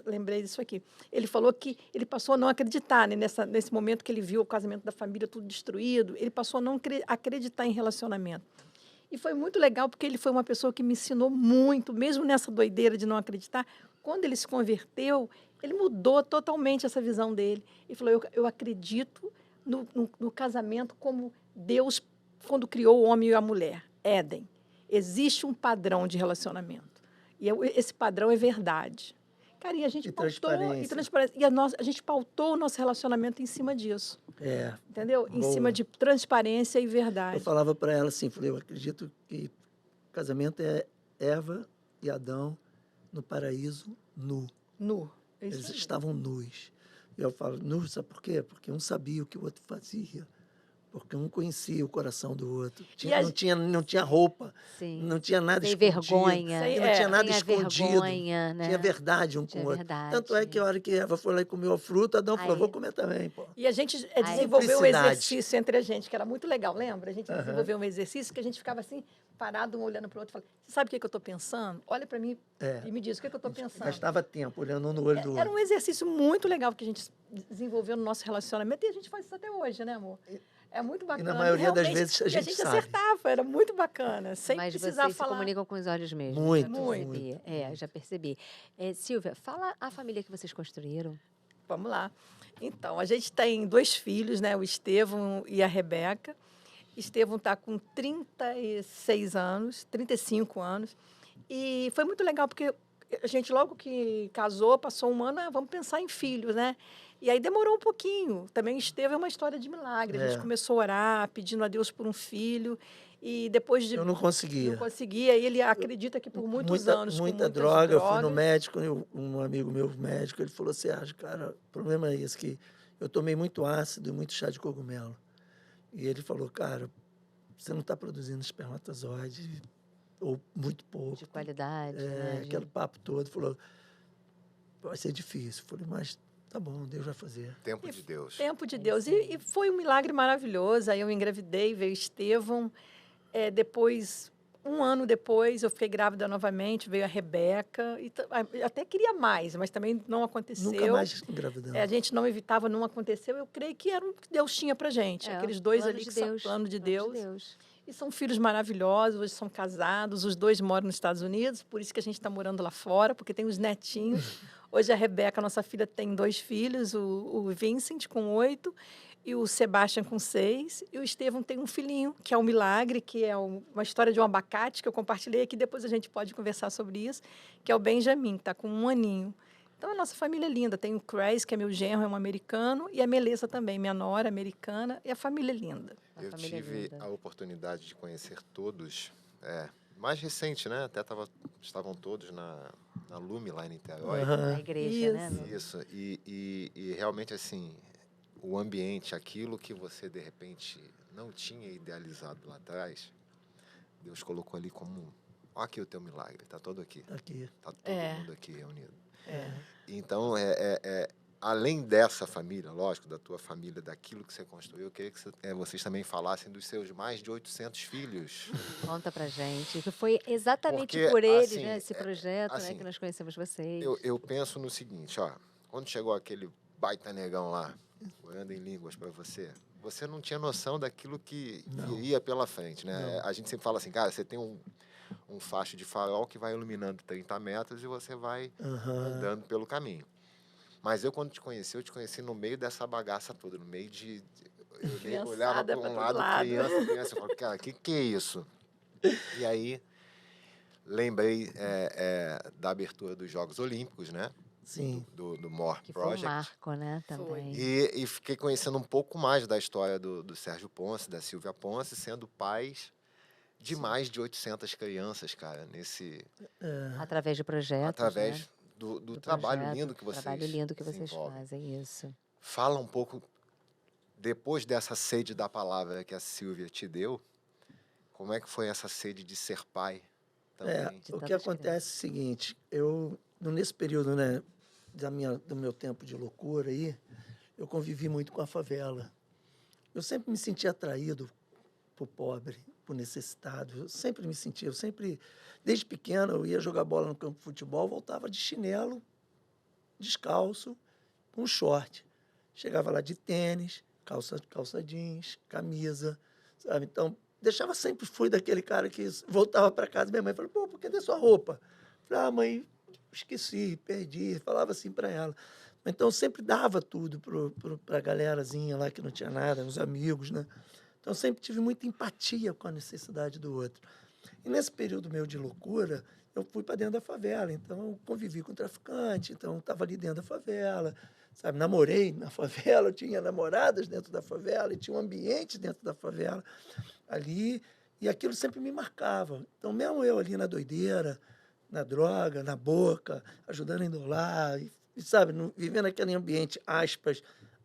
lembrei disso aqui, ele falou que ele passou a não acreditar, né, nesse momento que ele viu o casamento da família tudo destruído, ele passou a não acreditar em relacionamento. E foi muito legal, porque ele foi uma pessoa que me ensinou muito, mesmo nessa doideira de não acreditar. Quando ele se converteu, ele mudou totalmente essa visão dele. E falou, eu acredito no casamento como Deus, quando criou o homem e a mulher, Éden. Existe um padrão de relacionamento. E esse padrão é verdade. Cara, e a gente E pautou... transparência. E transparência. E a gente pautou o nosso relacionamento em cima disso. É, Entendeu? Em boa. cima de transparência e Eu verdade. falava para ela assim, falei, eu acredito que casamento é Eva e Adão no paraíso nu. Nu. É isso Eles aí. estavam nus. E eu falo, nu, sabe por quê? Porque um sabia o que o outro fazia. Porque um conhecia o coração do outro. E a- Não tinha roupa, Sim. não tinha nada Sem escondido. vergonha. Sem- E não tinha é, nada Tinha escondido. vergonha, né? Tinha verdade um Tinha com o outro. verdade. Tanto é que a hora que Eva foi lá e comeu a fruta, Adão falou, Aí- vou comer também, pô. E a gente Aí- desenvolveu um Simplicidade. exercício entre a gente, que era muito legal, lembra? A gente desenvolveu um exercício que a gente ficava assim, parado, um olhando para o outro, e falava, você sabe o que, que eu estou pensando? Olha para mim É. e me diz, o que, que eu estou pensando? Gastava tempo olhando um no olho do Era outro. um exercício muito legal que a gente desenvolveu no nosso relacionamento e a gente faz isso até hoje, né, amor? É muito bacana. maioria das realmente, vezes a e gente sabe. acertava, era muito bacana, sem Mas precisar vocês se falar. comunicam com os olhos mesmo. Muito, já percebi. muito. É, já percebi. Silvia, fala a família que vocês construíram. Vamos lá. Então, a gente tem 2 filhos, né? O Estevão e a Rebeca. Estevão está com 36 anos, 35 anos. E foi muito legal, porque a gente, logo que casou, passou um ano, vamos pensar em filhos, né? E aí demorou um pouquinho. Também Estevão é uma história de milagre. A gente É. começou a orar, pedindo a Deus por um filho. E depois de... Eu não conseguia. Não conseguia. E ele acredita que por muitos anos, com muita muitas droga. Eu fui no drogas, médico, um amigo meu médico, ele falou, Sérgio, cara, o problema é esse, que eu tomei muito ácido e muito chá de cogumelo. E ele falou, cara, você não está produzindo espermatozoide, ou muito pouco. De qualidade, né? De- Aquele papo todo. Falou, vai ser difícil. Falei, mas tá bom, Deus vai fazer. Tempo de Deus. Tempo de Deus. E foi um milagre maravilhoso. Aí eu engravidei, veio Estevão. Depois, um ano depois, eu fiquei grávida novamente, veio a Rebeca. E eu até queria mais, mas também não aconteceu. Nunca mais engravidamos. A gente não evitava, não aconteceu. Eu creio que era o que Deus tinha pra gente. Aqueles 2 plano ali de que são Deus, plano de plano Deus. E são filhos maravilhosos, hoje são casados, os 2 moram nos Estados Unidos, por isso que a gente está morando lá fora, porque tem os netinhos. Hoje a Rebeca, nossa filha, tem 2 filhos, o Vincent com 8 e o Sebastian com 6. E o Estevão tem um filhinho, que é o Milagre, que é uma história de um abacate que eu compartilhei aqui, depois a gente pode conversar sobre isso, que é o Benjamin, que está com 1 aninho. Então, a nossa família é linda. Tem o Chris, que é meu genro, é um americano, e a Melissa também, minha nora, americana, e a família é linda. A Eu família é tive linda. a oportunidade de conhecer todos. Mais recente, né? Até estavam todos na Lume, lá em Niterói. Na igreja, né? Isso. Isso. E realmente, assim, o ambiente, aquilo que você, de repente, não tinha idealizado lá atrás, Deus colocou ali como... Olha aqui o teu milagre, tá todo aqui. Aqui. Tá todo É. mundo aqui reunido. É. Então, além dessa família, lógico, da tua família, daquilo que você construiu, eu queria que vocês também falassem dos seus mais de 800 filhos. Conta pra gente. Que foi exatamente Porque, por eles, assim, né? Esse projeto, né? assim, Que nós conhecemos vocês. Eu penso no seguinte, ó. Quando chegou aquele baita negão lá, orando em línguas para você não tinha noção daquilo que Não. iria pela frente, né? Não. A gente sempre fala assim, cara, você tem um facho de farol que vai iluminando 30 metros e você vai andando pelo caminho. Mas eu, quando te conheci no meio dessa bagaça toda, no meio eu olhava para Criançada pra um todo lado, criança, eu falava, cara, que é isso? E aí, lembrei da abertura dos Jogos Olímpicos, né? Sim. Do More Que foi um Project. marco, né? Também. E fiquei conhecendo um pouco mais da história do Sérgio Ponce, da Silvia Ponce, sendo pais de mais de 800 crianças, cara, Através de projetos, através né? do trabalho projeto, lindo que vocês trabalho lindo que vocês desenvolvem. fazem, isso. Fala um pouco, depois dessa sede da palavra que a Silvia te deu, como é que foi essa sede de ser pai também? De O que tantas acontece é o seguinte, nesse período, né, do meu tempo de loucura aí, eu convivi muito com a favela. Eu sempre me senti atraído por pobre, por necessitado. Desde pequeno, eu ia jogar bola no campo de futebol, voltava de chinelo, descalço, com short. Chegava lá de tênis, calça jeans, camisa, sabe? Então, fui daquele cara que voltava para casa, minha mãe falou, pô, por que cadê sua roupa? Eu falei, mãe, esqueci, perdi, falava assim para ela. Então, eu sempre dava tudo para a galerazinha lá que não tinha nada, os amigos, né? Então, eu sempre tive muita empatia com a necessidade do outro. E nesse período meu de loucura, eu fui para dentro da favela. Então, eu convivi com traficante, então estava ali dentro da favela, sabe? Namorei na favela, eu tinha namoradas dentro da favela, e tinha um ambiente dentro da favela ali, e aquilo sempre me marcava. Então, mesmo eu ali na doideira, na droga, na boca, ajudando a endolar, sabe, vivendo aquele ambiente, aspas,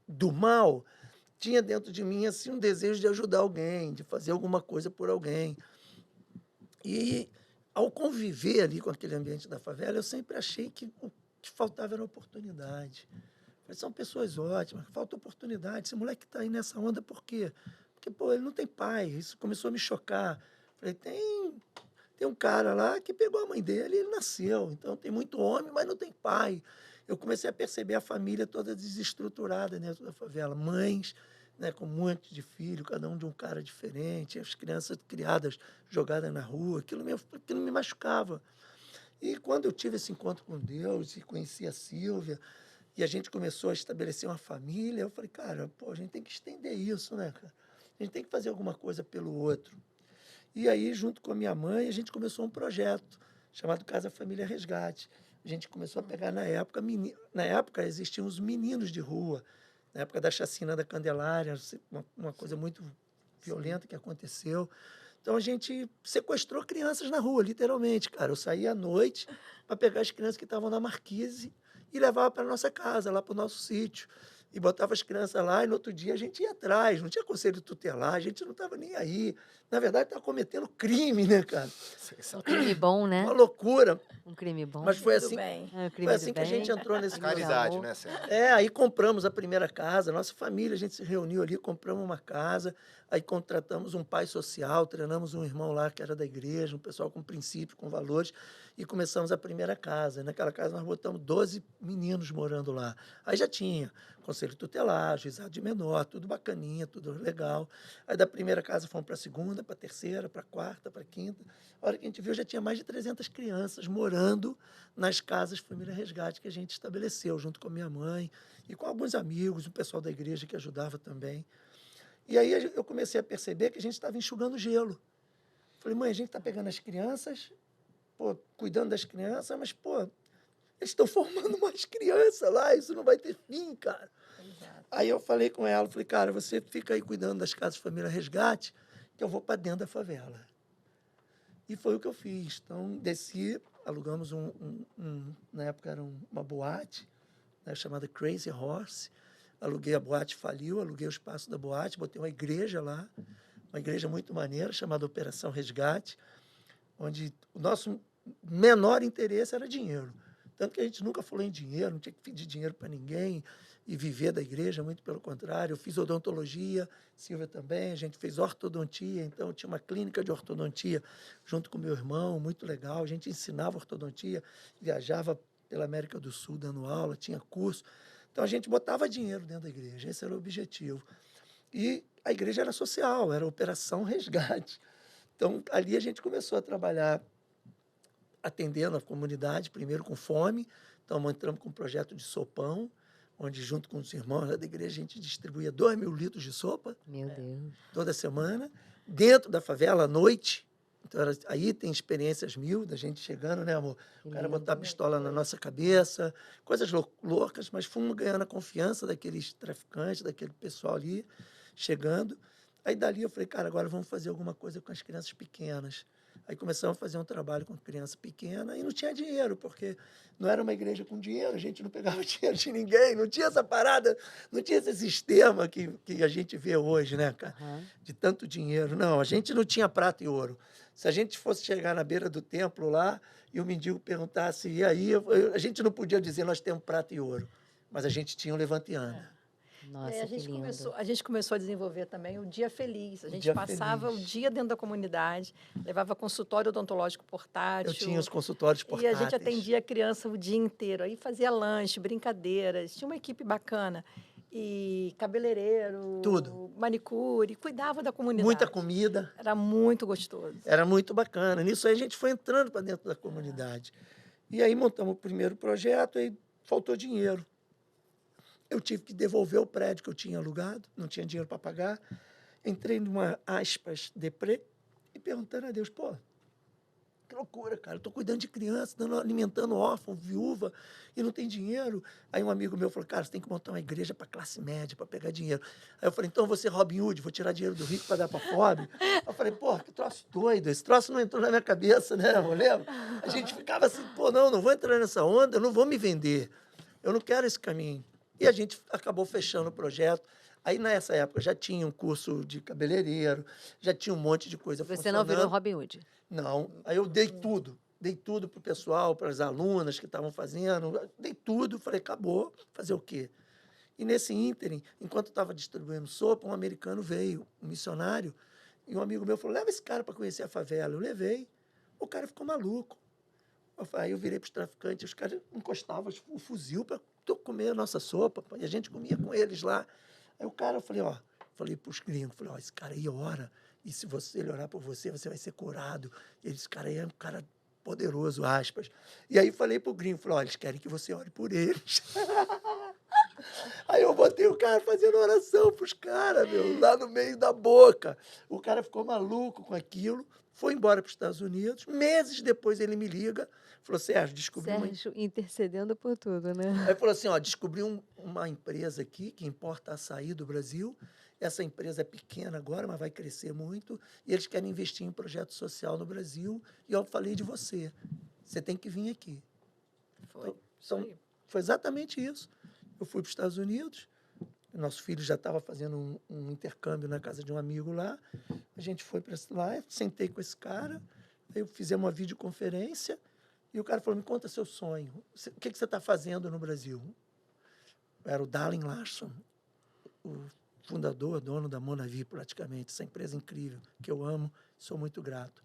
do mal, tinha dentro de mim assim um desejo de ajudar alguém, de fazer alguma coisa por alguém. E ao conviver ali com aquele ambiente da favela, eu sempre achei que o que faltava era oportunidade. Mas são pessoas ótimas, falta oportunidade. Esse moleque está aí nessa onda por quê? Porque, pô, ele não tem pai. Isso começou a me chocar. Falei, tem um cara lá que pegou a mãe dele e ele nasceu. Então, tem muito homem, mas não tem pai. Eu comecei a perceber a família toda desestruturada dentro da favela. Mães, né, com um monte de filho, cada um de um cara diferente, as crianças criadas, jogadas na rua. Aquilo me machucava. E quando eu tive esse encontro com Deus e conheci a Sílvia, e a gente começou a estabelecer uma família, eu falei, cara, pô, a gente tem que estender isso, né, cara? A gente tem que fazer alguma coisa pelo outro. E aí, junto com a minha mãe, a gente começou um projeto chamado Casa Família Resgate. A gente começou a pegar, na época existiam os meninos de rua, na época da chacina da Candelária, uma coisa muito violenta que aconteceu. Então, a gente sequestrou crianças na rua, literalmente, cara. Eu saía à noite para pegar as crianças que estavam na Marquise e levava para a nossa casa, lá para o nosso sítio. E botava as crianças lá e no outro dia a gente ia atrás, não tinha conselho tutelar, a gente não estava nem aí. Na verdade, estava cometendo crime, né, cara? Um crime bom, né? Uma loucura. Um crime bom. Mas foi Tudo assim, bem. É, um crime foi do assim que a gente bem. entrou nesse Caridade, amor. né, Sérgio? aí compramos a primeira casa, nossa família, a gente se reuniu ali, compramos uma casa, aí contratamos um pai social, treinamos um irmão lá que era da igreja, um pessoal com princípios, com valores, e começamos a primeira casa. Naquela casa nós botamos 12 meninos morando lá. Aí já tinha conselho tutelar, juizado de menor, tudo bacaninha, tudo legal. Aí da primeira casa fomos para a segunda, para a terceira, para a quarta, para a quinta. A hora que a gente viu, já tinha mais de 300 crianças morando nas casas Família Resgate que a gente estabeleceu, junto com a minha mãe e com alguns amigos, o pessoal da igreja que ajudava também. E aí eu comecei a perceber que a gente estava enxugando gelo. Falei, mãe, a gente está pegando as crianças, pô, cuidando das crianças, mas, pô, eles estão formando mais crianças lá, isso não vai ter fim, cara. Exato. Aí eu falei com ela, falei, cara, você fica aí cuidando das casas Família Resgate, que eu vou para dentro da favela. E foi o que eu fiz. Então, desci, alugamos na época era uma boate, né, chamada Crazy Horse. Aluguei a boate, faliu, aluguei o espaço da boate, botei uma igreja lá, uma igreja muito maneira, chamada Operação Resgate, onde o nosso menor interesse era dinheiro. Tanto que a gente nunca falou em dinheiro, não tinha que pedir dinheiro para ninguém e viver da igreja, muito pelo contrário. Eu fiz odontologia, Silvia também, a gente fez ortodontia, então tinha uma clínica de ortodontia junto com meu irmão, muito legal. A gente ensinava ortodontia, viajava pela América do Sul dando aula, tinha curso. Então a gente botava dinheiro dentro da igreja, esse era o objetivo. E a igreja era social, era Operação Resgate. Então ali a gente começou a trabalhar atendendo a comunidade, primeiro com fome. Então, entramos com um projeto de sopão, onde, junto com os irmãos da igreja, a gente distribuía 2.000 litros de sopa Meu Deus. toda semana, dentro da favela, à noite. Então, aí tem experiências mil da gente chegando, né, amor? Que O cara lindo. botar a pistola na nossa cabeça, coisas loucas, mas fomos ganhando a confiança daqueles traficantes, daquele pessoal ali, chegando. Aí, dali, eu falei, cara, agora vamos fazer alguma coisa com as crianças pequenas. Aí começamos a fazer um trabalho com criança pequena e não tinha dinheiro, porque não era uma igreja com dinheiro, a gente não pegava dinheiro de ninguém, não tinha essa parada, não tinha esse sistema que a gente vê hoje, né, cara? Aham. De tanto dinheiro. Não, a gente não tinha prata e ouro. Se a gente fosse chegar na beira do templo lá e o mendigo perguntasse, e aí, a gente não podia dizer nós temos prata e ouro, mas a gente tinha o Levante e Anda. Nossa, A que gente lindo. começou a desenvolver também o Dia Feliz. A O gente Dia passava Feliz. o dia dentro da comunidade, levava consultório odontológico portátil. Eu tinha os consultórios E a portáteis. gente atendia a criança o dia inteiro. Aí fazia lanche, brincadeiras. Tinha uma equipe bacana. E cabeleireiro, Tudo. manicure, cuidava da comunidade. Muita comida. Era muito gostoso. Era muito bacana. Nisso aí a gente foi entrando para dentro da comunidade. E aí montamos o primeiro projeto e faltou dinheiro. Eu tive que devolver o prédio que eu tinha alugado, não tinha dinheiro para pagar. Entrei numa, aspas, deprê e perguntando a Deus, pô, loucura, cara. Eu tô cuidando de criança, alimentando órfão, viúva, e não tem dinheiro. Aí um amigo meu falou, cara, você tem que montar uma igreja para classe média, para pegar dinheiro. Aí eu falei, então eu vou ser Robin Hood, vou tirar dinheiro do rico para dar para pobre. Aí eu falei, porra, que troço doido. Esse troço não entrou na minha cabeça, né? Eu lembro. A gente ficava assim, pô, não vou entrar nessa onda, eu não vou me vender. Eu não quero esse caminho. E a gente acabou fechando o projeto. Aí, nessa época, já tinha um curso de cabeleireiro, já tinha um monte de coisa Você funcionando. não virou Robin Hood. Não. Aí eu dei tudo para o pessoal, para as alunas que estavam fazendo, dei tudo, falei, acabou, fazer o quê? E nesse ínterim, enquanto eu estava distribuindo sopa, um americano veio, um missionário, e um amigo meu falou, leva esse cara para conhecer a favela. Eu levei. O cara ficou maluco. Aí eu virei para os traficantes, os caras encostavam o fuzil para comer a nossa sopa, e a gente comia com eles lá. Aí o cara, eu falei para os gringos, esse cara aí ora, e se ele orar por você, você vai ser curado. E esse cara aí é um cara poderoso, aspas. E aí falei para o gringo, eles querem que você ore por eles. Aí eu botei o cara fazendo oração para os caras, lá no meio da boca. O cara ficou maluco com aquilo, foi embora para os Estados Unidos. Meses depois ele me liga, falou, Sérgio, descobri Sérgio intercedendo por tudo, né? Aí falou assim, descobri uma empresa aqui que importa açaí do Brasil. Essa empresa é pequena agora, mas vai crescer muito. E eles querem investir em projeto social no Brasil. E eu falei de você. Você tem que vir aqui. Então, foi exatamente isso. Eu fui para os Estados Unidos. Nosso filho já estava fazendo um intercâmbio na casa de um amigo lá. A gente foi para lá, sentei com esse cara. Aí fizemos uma videoconferência. E o cara falou, me conta seu sonho. O que você está fazendo no Brasil? Era o Darling Larson, o fundador, dono da Monavi, praticamente, essa empresa incrível, que eu amo, sou muito grato.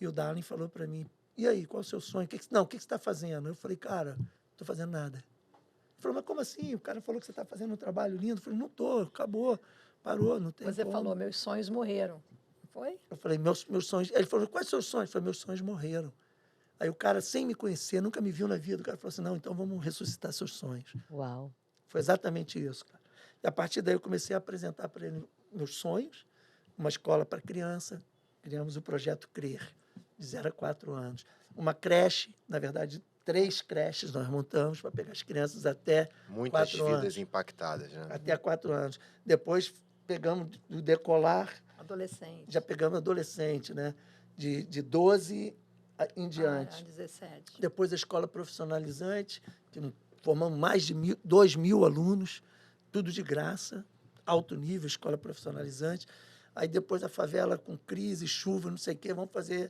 E o Darling falou para mim, e aí, qual é o seu sonho? O que você está fazendo? Eu falei, cara, não estou fazendo nada. Ele falou, mas como assim? O cara falou que você está fazendo um trabalho lindo. Eu falei, não estou, acabou, parou, não tem Você como. falou, meus sonhos morreram. Foi? Eu falei, meus sonhos... Ele falou, quais são os seus sonhos? Eu falei, meus sonhos morreram. Aí o cara, sem me conhecer, nunca me viu na vida, o cara falou assim, não, então vamos ressuscitar seus sonhos. Uau. Foi exatamente isso, cara. E a partir daí eu comecei a apresentar para ele meus sonhos, uma escola para criança, criamos o projeto CRER, de 0 a 4 anos. Uma creche, na verdade, 3 creches nós montamos para pegar as crianças até Muitas 4 vidas anos. impactadas, né? Até 4 anos. Depois pegamos do decolar, Adolescente. já pegamos adolescente, né? De 12 em diante. 17. Depois a escola profissionalizante, que formamos mais de 2.000 alunos, tudo de graça, alto nível, escola profissionalizante. Aí depois a favela com crise, chuva, não sei o quê, vamos fazer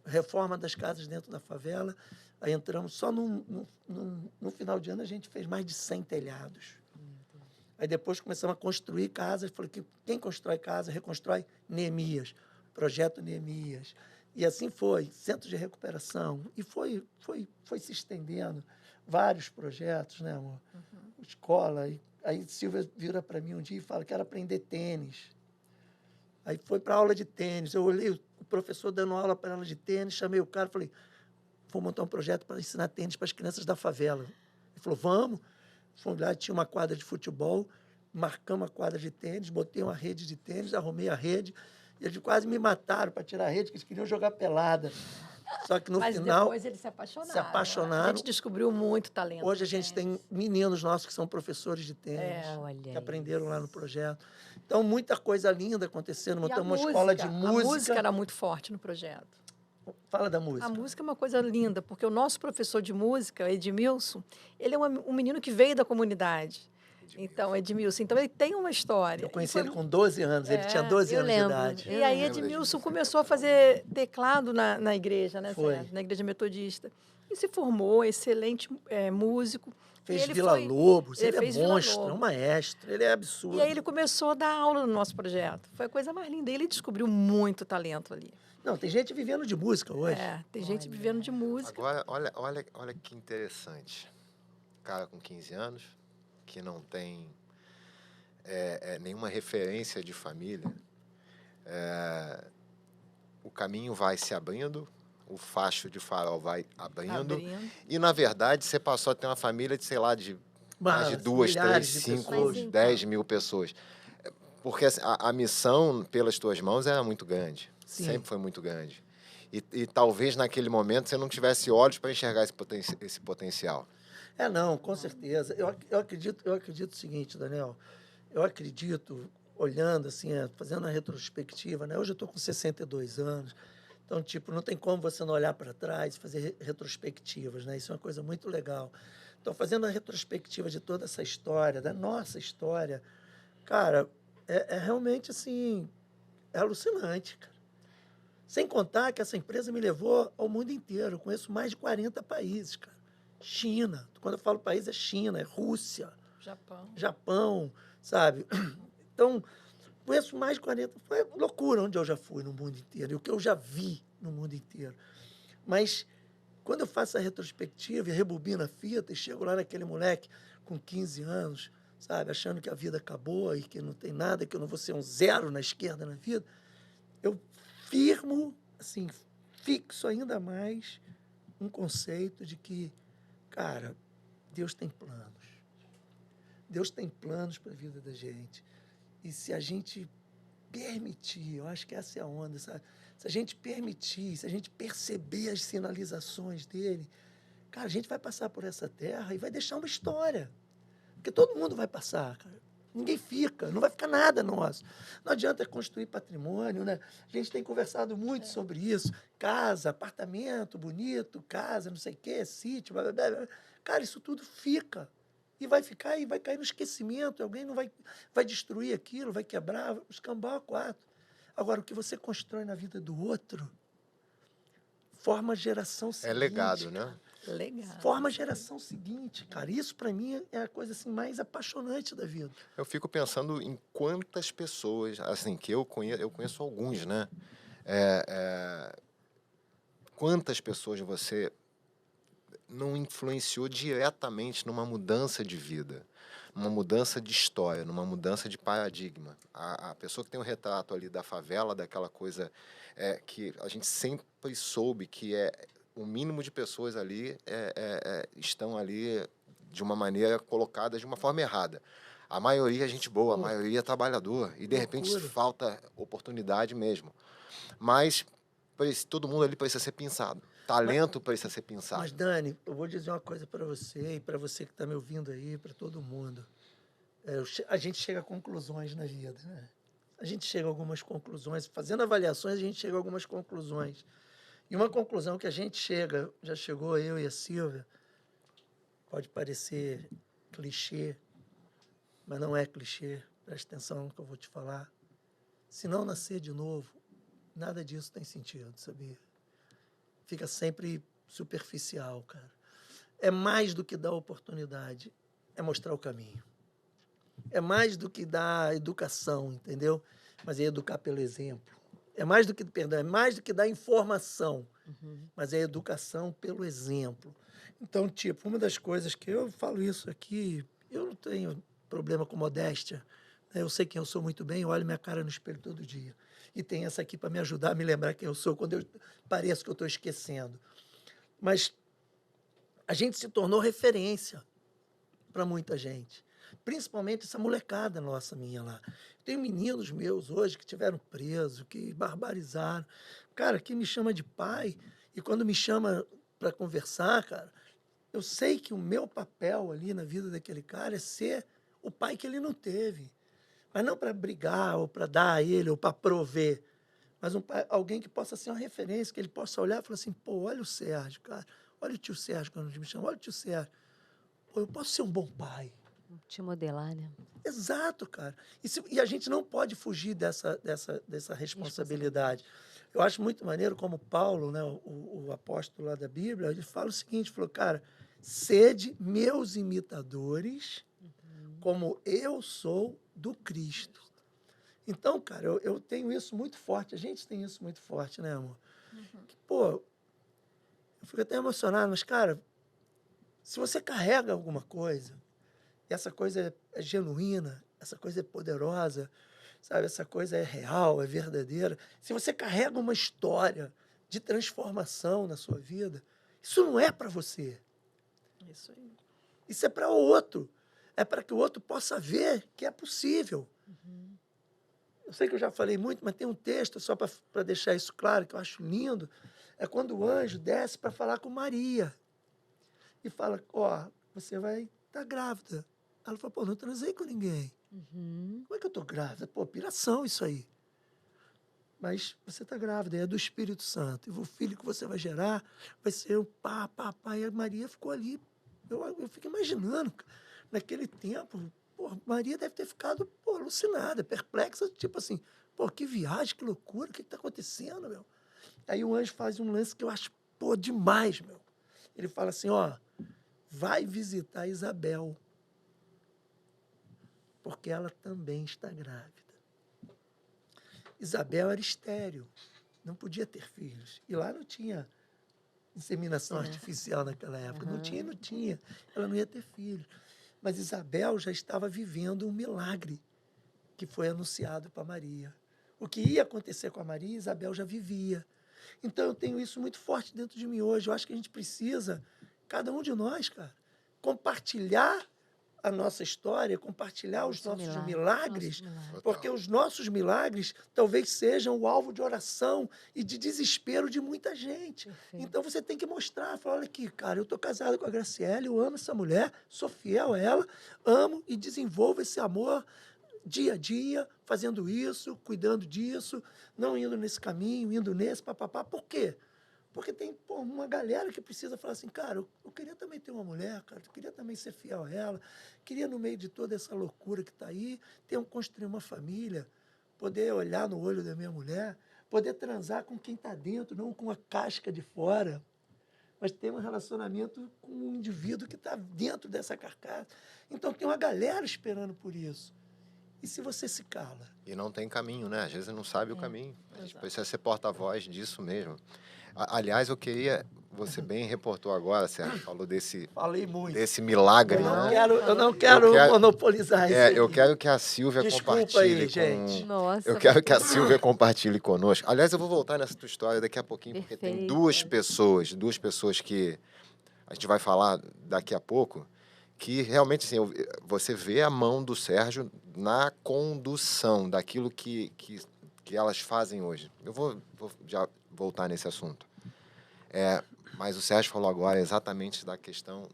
reforma das casas dentro da favela. Aí entramos, só no final de ano a gente fez mais de 100 telhados. Aí depois começamos a construir casas, falei que quem constrói casa, reconstrói Neemias, projeto Neemias. E assim foi, centro de recuperação. E foi se estendendo, vários projetos, né, amor? Escola. Aí Silvia vira para mim um dia e fala, quero aprender tênis. Aí foi para aula de tênis. Eu olhei o professor dando aula para ela de tênis, chamei o cara e falei, vou montar um projeto para ensinar tênis para as crianças da favela. Ele falou, vamos. Fomos lá, tinha uma quadra de futebol, marcamos a quadra de tênis, botei uma rede de tênis, arrumei a rede, e eles quase me mataram para tirar a rede, que eles queriam jogar pelada. Só que no Mas final... depois eles se apaixonaram. Se apaixonaram. A gente descobriu muito talento. Hoje a gente tem meninos nossos que são professores de tênis, olha que aprenderam isso. lá no projeto. Então, muita coisa linda acontecendo. E a Montamos uma música, escola de A música. música era muito forte no projeto. Fala da música. A música é uma coisa linda, porque o nosso professor de música, Edmilson, ele é um menino que veio da comunidade. Então, Edmilson, então ele tem uma história. Eu conheci ele com 12 anos, ele tinha 12 eu anos lembro. de idade. E aí lembro Edmilson disso. começou a fazer teclado na igreja, né, Foi. Sérgio? Na igreja metodista. E se formou, excelente músico. Fez E ele Vila foi- Lobos, ele ele é fez Vila monstro, é Lobos. um maestro, ele é absurdo. E aí ele começou a dar aula no nosso projeto. Foi a coisa mais linda. Ele descobriu muito talento ali. Não, tem gente vivendo de música hoje. Tem gente vivendo de música. Agora, olha que interessante. Cara com 15 anos, que não tem nenhuma referência de família, o caminho vai se abrindo, o facho de farol vai abrindo, e, na verdade, você passou a ter uma família de, sei lá, de mais de 2, 3, milhares de 5, pessoas. Mas então- 10 mil pessoas. Porque assim, a missão pelas tuas mãos era muito grande. Sim. Sempre foi muito grande. e talvez naquele momento você não tivesse olhos para enxergar esse potencial. Não, com certeza. Eu acredito o seguinte, Daniel. Eu acredito, olhando assim, fazendo a retrospectiva, né? Hoje eu estou com 62 anos, então, tipo, não tem como você não olhar para trás e fazer retrospectivas, né? Isso é uma coisa muito legal. Então, fazendo a retrospectiva de toda essa história, da nossa história, cara, é realmente, assim, é alucinante, cara. Sem contar que essa empresa me levou ao mundo inteiro. Eu conheço mais de 40 países, cara. China. Quando eu falo país, é China, é Rússia, Japão. Japão, sabe? Então, conheço mais de 40. Foi loucura onde eu já fui no mundo inteiro e o que eu já vi no mundo inteiro. Mas, quando eu faço a retrospectiva e rebobino a fita e chego lá naquele moleque com 15 anos, sabe? Achando que a vida acabou e que não tem nada, que eu não vou ser um zero na esquerda na vida, eu firmo, assim, fixo ainda mais um conceito de que, cara, Deus tem planos. Deus tem planos para a vida da gente. E se a gente permitir, eu acho que essa é a onda, sabe? Se a gente permitir, se a gente perceber as sinalizações dele, cara, a gente vai passar por essa terra e vai deixar uma história. Porque todo mundo vai passar, cara. Ninguém fica, não vai ficar nada nosso. Não adianta construir patrimônio, né? A gente tem conversado muito sobre isso. Casa, apartamento bonito, casa, não sei o quê, sítio, blá, blá, blá. Cara, isso tudo fica. E vai ficar e vai cair no esquecimento. Alguém não vai destruir aquilo, vai quebrar, escambar a quatro. Agora, o que você constrói na vida do outro forma a geração É seguinte. legado, né? Legal. Forma a geração seguinte, cara. Isso, para mim, é a coisa assim, mais apaixonante da vida. Eu fico pensando em quantas pessoas, assim, que eu conheço alguns, né? É, é, quantas pessoas você não influenciou diretamente numa mudança de vida, numa mudança de história, numa mudança de paradigma. A pessoa que tem um retrato ali da favela, daquela coisa que a gente sempre soube que o mínimo de pessoas ali estão ali de uma maneira colocadas de uma forma errada. A maioria é gente boa, a maioria é trabalhador, e de repente Loucura. falta oportunidade mesmo. Mas todo mundo ali precisa ser pensado. Talento precisa ser pensado. Mas, Dani, eu vou dizer uma coisa para você e para você que está me ouvindo aí, para todo mundo. A gente chega a conclusões na vida, né? A gente chega a algumas conclusões. Fazendo avaliações, a gente chega a algumas conclusões. E uma conclusão que a gente chega, já chegou eu e a Silvia, pode parecer clichê, mas não é clichê. Preste atenção no que eu vou te falar. Se não nascer de novo, nada disso tem sentido, sabia? Fica sempre superficial, cara. É mais do que dar oportunidade, é mostrar o caminho. É mais do que dar educação, entendeu? Mas é educar pelo exemplo. É mais do que, perdão, é mais do que dar informação, mas é educação pelo exemplo. Então, tipo, uma das coisas que eu falo isso aqui, eu não tenho problema com modéstia, né? Eu sei quem eu sou muito bem, eu olho minha cara no espelho todo dia. E tem essa aqui para me ajudar a me lembrar quem eu sou quando eu pareço que eu estou esquecendo. Mas a gente se tornou referência para muita gente. Principalmente essa molecada nossa minha lá. Tem meninos meus hoje que tiveram presos, que barbarizaram. Cara, que me chama de pai. E quando me chama para conversar, cara, eu sei que o meu papel ali na vida daquele cara é ser o pai que ele não teve. Mas não para brigar, ou para dar a ele, ou para prover. Mas alguém que possa ser uma referência, que ele possa olhar e falar assim, pô, olha o Sérgio, cara. Olha o tio Sérgio quando me chama, olha o tio Sérgio. Pô, eu posso ser um bom pai. Te modelar, né? Exato, cara. E a gente não pode fugir dessa responsabilidade. Eu acho muito maneiro como Paulo, né, o apóstolo lá da Bíblia, ele fala o seguinte, falou, cara, sede meus imitadores, como eu sou do Cristo. Então, cara, eu tenho isso muito forte, a gente tem isso muito forte, né, amor? Que, pô, eu fico até emocionado, mas, cara, se você carrega alguma coisa, e essa coisa é genuína, essa coisa é poderosa, sabe? Essa coisa é real, é verdadeira. Se você carrega uma história de transformação na sua vida, isso não é para você. Isso aí. Isso é para o outro. É para que o outro possa ver que é possível. eu sei que eu já falei muito, mas tem um texto, só para deixar isso claro, que eu acho lindo, é quando o anjo desce para falar com Maria e fala, ó, você vai estar grávida. Ela fala, pô, não transei com ninguém. Uhum. Como é que eu estou grávida? Pô, piração isso aí. Mas você está grávida, é do Espírito Santo. E o filho que você vai gerar vai ser um pá. E a Maria ficou ali. Eu fico imaginando, naquele tempo, pô, Maria deve ter ficado alucinada, perplexa, tipo assim, pô, que viagem, que loucura, o que está acontecendo, meu? Aí o anjo faz um lance que eu acho, pô, demais, meu. Ele fala assim, ó, vai visitar Isabel, porque ela também está grávida. Isabel era estéril, não podia ter filhos. E lá não tinha inseminação artificial naquela época. Não tinha. Ela não ia ter filhos. Mas Isabel já estava vivendo um milagre que foi anunciado para Maria. O que ia acontecer com a Maria, Isabel já vivia. Então, eu tenho isso muito forte dentro de mim hoje. Eu acho que a gente precisa, cada um de nós, cara, compartilhar a nossa história, compartilhar os nossos milagres, porque os nossos milagres talvez sejam o alvo de oração e de desespero de muita gente. Perfeito. Então você tem que mostrar, falar, olha aqui, cara, eu estou casado com a Graciele, eu amo essa mulher, sou fiel a ela, amo e desenvolvo esse amor dia a dia, fazendo isso, cuidando disso, não indo nesse caminho, indo nesse, papapá. Por quê? Porque tem uma galera que precisa falar assim, cara, eu queria também ter uma mulher, cara, eu queria também ser fiel a ela, queria, no meio de toda essa loucura que está aí, construir uma família, poder olhar no olho da minha mulher, poder transar com quem está dentro, não com a casca de fora, mas ter um relacionamento com um indivíduo que está dentro dessa carcaça. Então, tem uma galera esperando por isso. E se você se cala? E não tem caminho, né? Às vezes não sabe o caminho. A gente precisa ser porta-voz disso mesmo. Aliás, eu queria... Você bem reportou agora, Sérgio, falou Falei muito. desse milagre, Eu não quero monopolizar isso aqui. Eu quero que a Silvia compartilhe aí, gente. Nossa, eu quero que a Silvia compartilhe conosco. Aliás, eu vou voltar nessa tua história daqui a pouquinho, porque tem Perfeito. duas pessoas que a gente vai falar daqui a pouco, que realmente, assim, você vê a mão do Sérgio na condução daquilo que elas fazem hoje. Eu vou já voltar nesse assunto. Mas o Sérgio falou agora exatamente da questão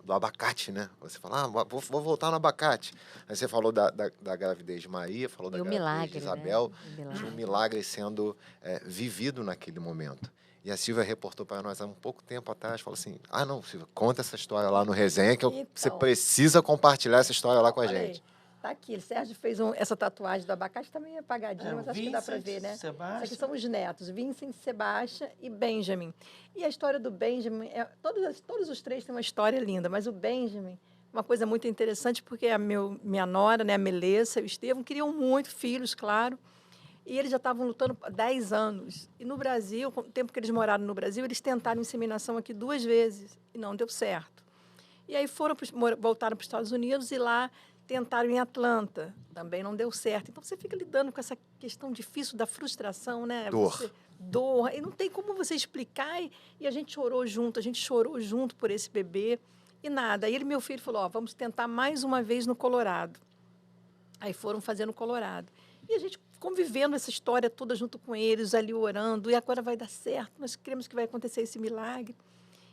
do abacate, né? Você fala, vou voltar no abacate. Aí você falou da gravidez de Maria, falou da gravidez milagre, de Isabel, né? de um milagre sendo vivido naquele momento. E a Silvia reportou para nós há um pouco tempo atrás, falou assim, não, Silvia, conta essa história lá no Resenha, que você precisa compartilhar essa história lá com a gente. Tá aqui, o Sérgio fez essa tatuagem do abacate, também apagadinha, mas acho que dá para ver, né? Esses aqui são os netos, Vincent, Sebastian e Benjamin. E a história do Benjamin, todos os três têm uma história linda, mas o Benjamin, uma coisa muito interessante, porque minha nora, né, a Melissa e o Estevão, queriam muito filhos, claro, e eles já estavam lutando há 10 anos. E no Brasil, no tempo que eles moraram no Brasil, eles tentaram inseminação aqui 2 vezes e não deu certo. E aí voltaram para os Estados Unidos e lá tentaram em Atlanta, também não deu certo. Então, você fica lidando com essa questão difícil da frustração, né? Dor. E não tem como você explicar. E a gente chorou junto por esse bebê. E nada. Aí meu filho falou, vamos tentar mais uma vez no Colorado. Aí foram fazer no Colorado. E a gente convivendo essa história toda junto com eles, ali orando. E agora vai dar certo, nós queremos que vai acontecer esse milagre.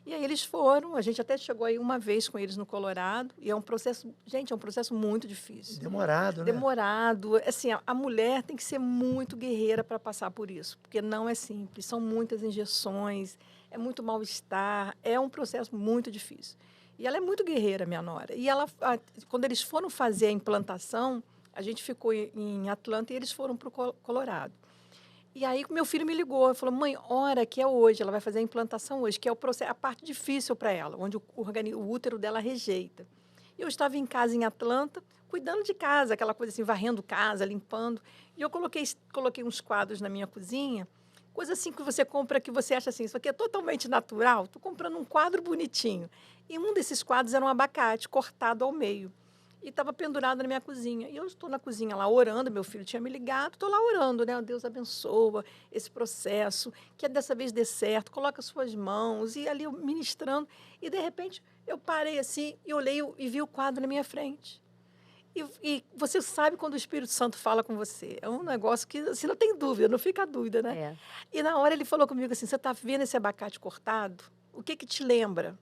E aí eles foram, a gente até chegou aí uma vez com eles no Colorado, e é um processo, gente, é um processo muito difícil. Demorado, né? Demorado. Assim, a mulher tem que ser muito guerreira para passar por isso, porque não é simples, são muitas injeções, é muito mal-estar, é um processo muito difícil. E ela é muito guerreira, minha nora. E quando eles foram fazer a implantação, a gente ficou em Atlanta e eles foram para o Colorado. E aí meu filho me ligou e falou, mãe, hora que é hoje, ela vai fazer a implantação hoje, que é a parte difícil para ela, onde o útero dela rejeita. Eu estava em casa em Atlanta, cuidando de casa, aquela coisa assim, varrendo casa, limpando. E eu coloquei uns quadros na minha cozinha, coisa assim que você compra, que você acha assim, isso aqui é totalmente natural, estou comprando um quadro bonitinho. E um desses quadros era um abacate cortado ao meio. E estava pendurado na minha cozinha. E eu estou na cozinha lá orando, meu filho tinha me ligado, estou lá orando, né? Deus abençoa esse processo, que dessa vez dê certo, coloca as suas mãos, e ali eu ministrando. E, de repente, eu parei assim e olhei e vi o quadro na minha frente. E você sabe quando o Espírito Santo fala com você. É um negócio que, assim, não tem dúvida, não fica dúvida, né? É. E na hora ele falou comigo assim, você está vendo esse abacate cortado? O que que te lembra?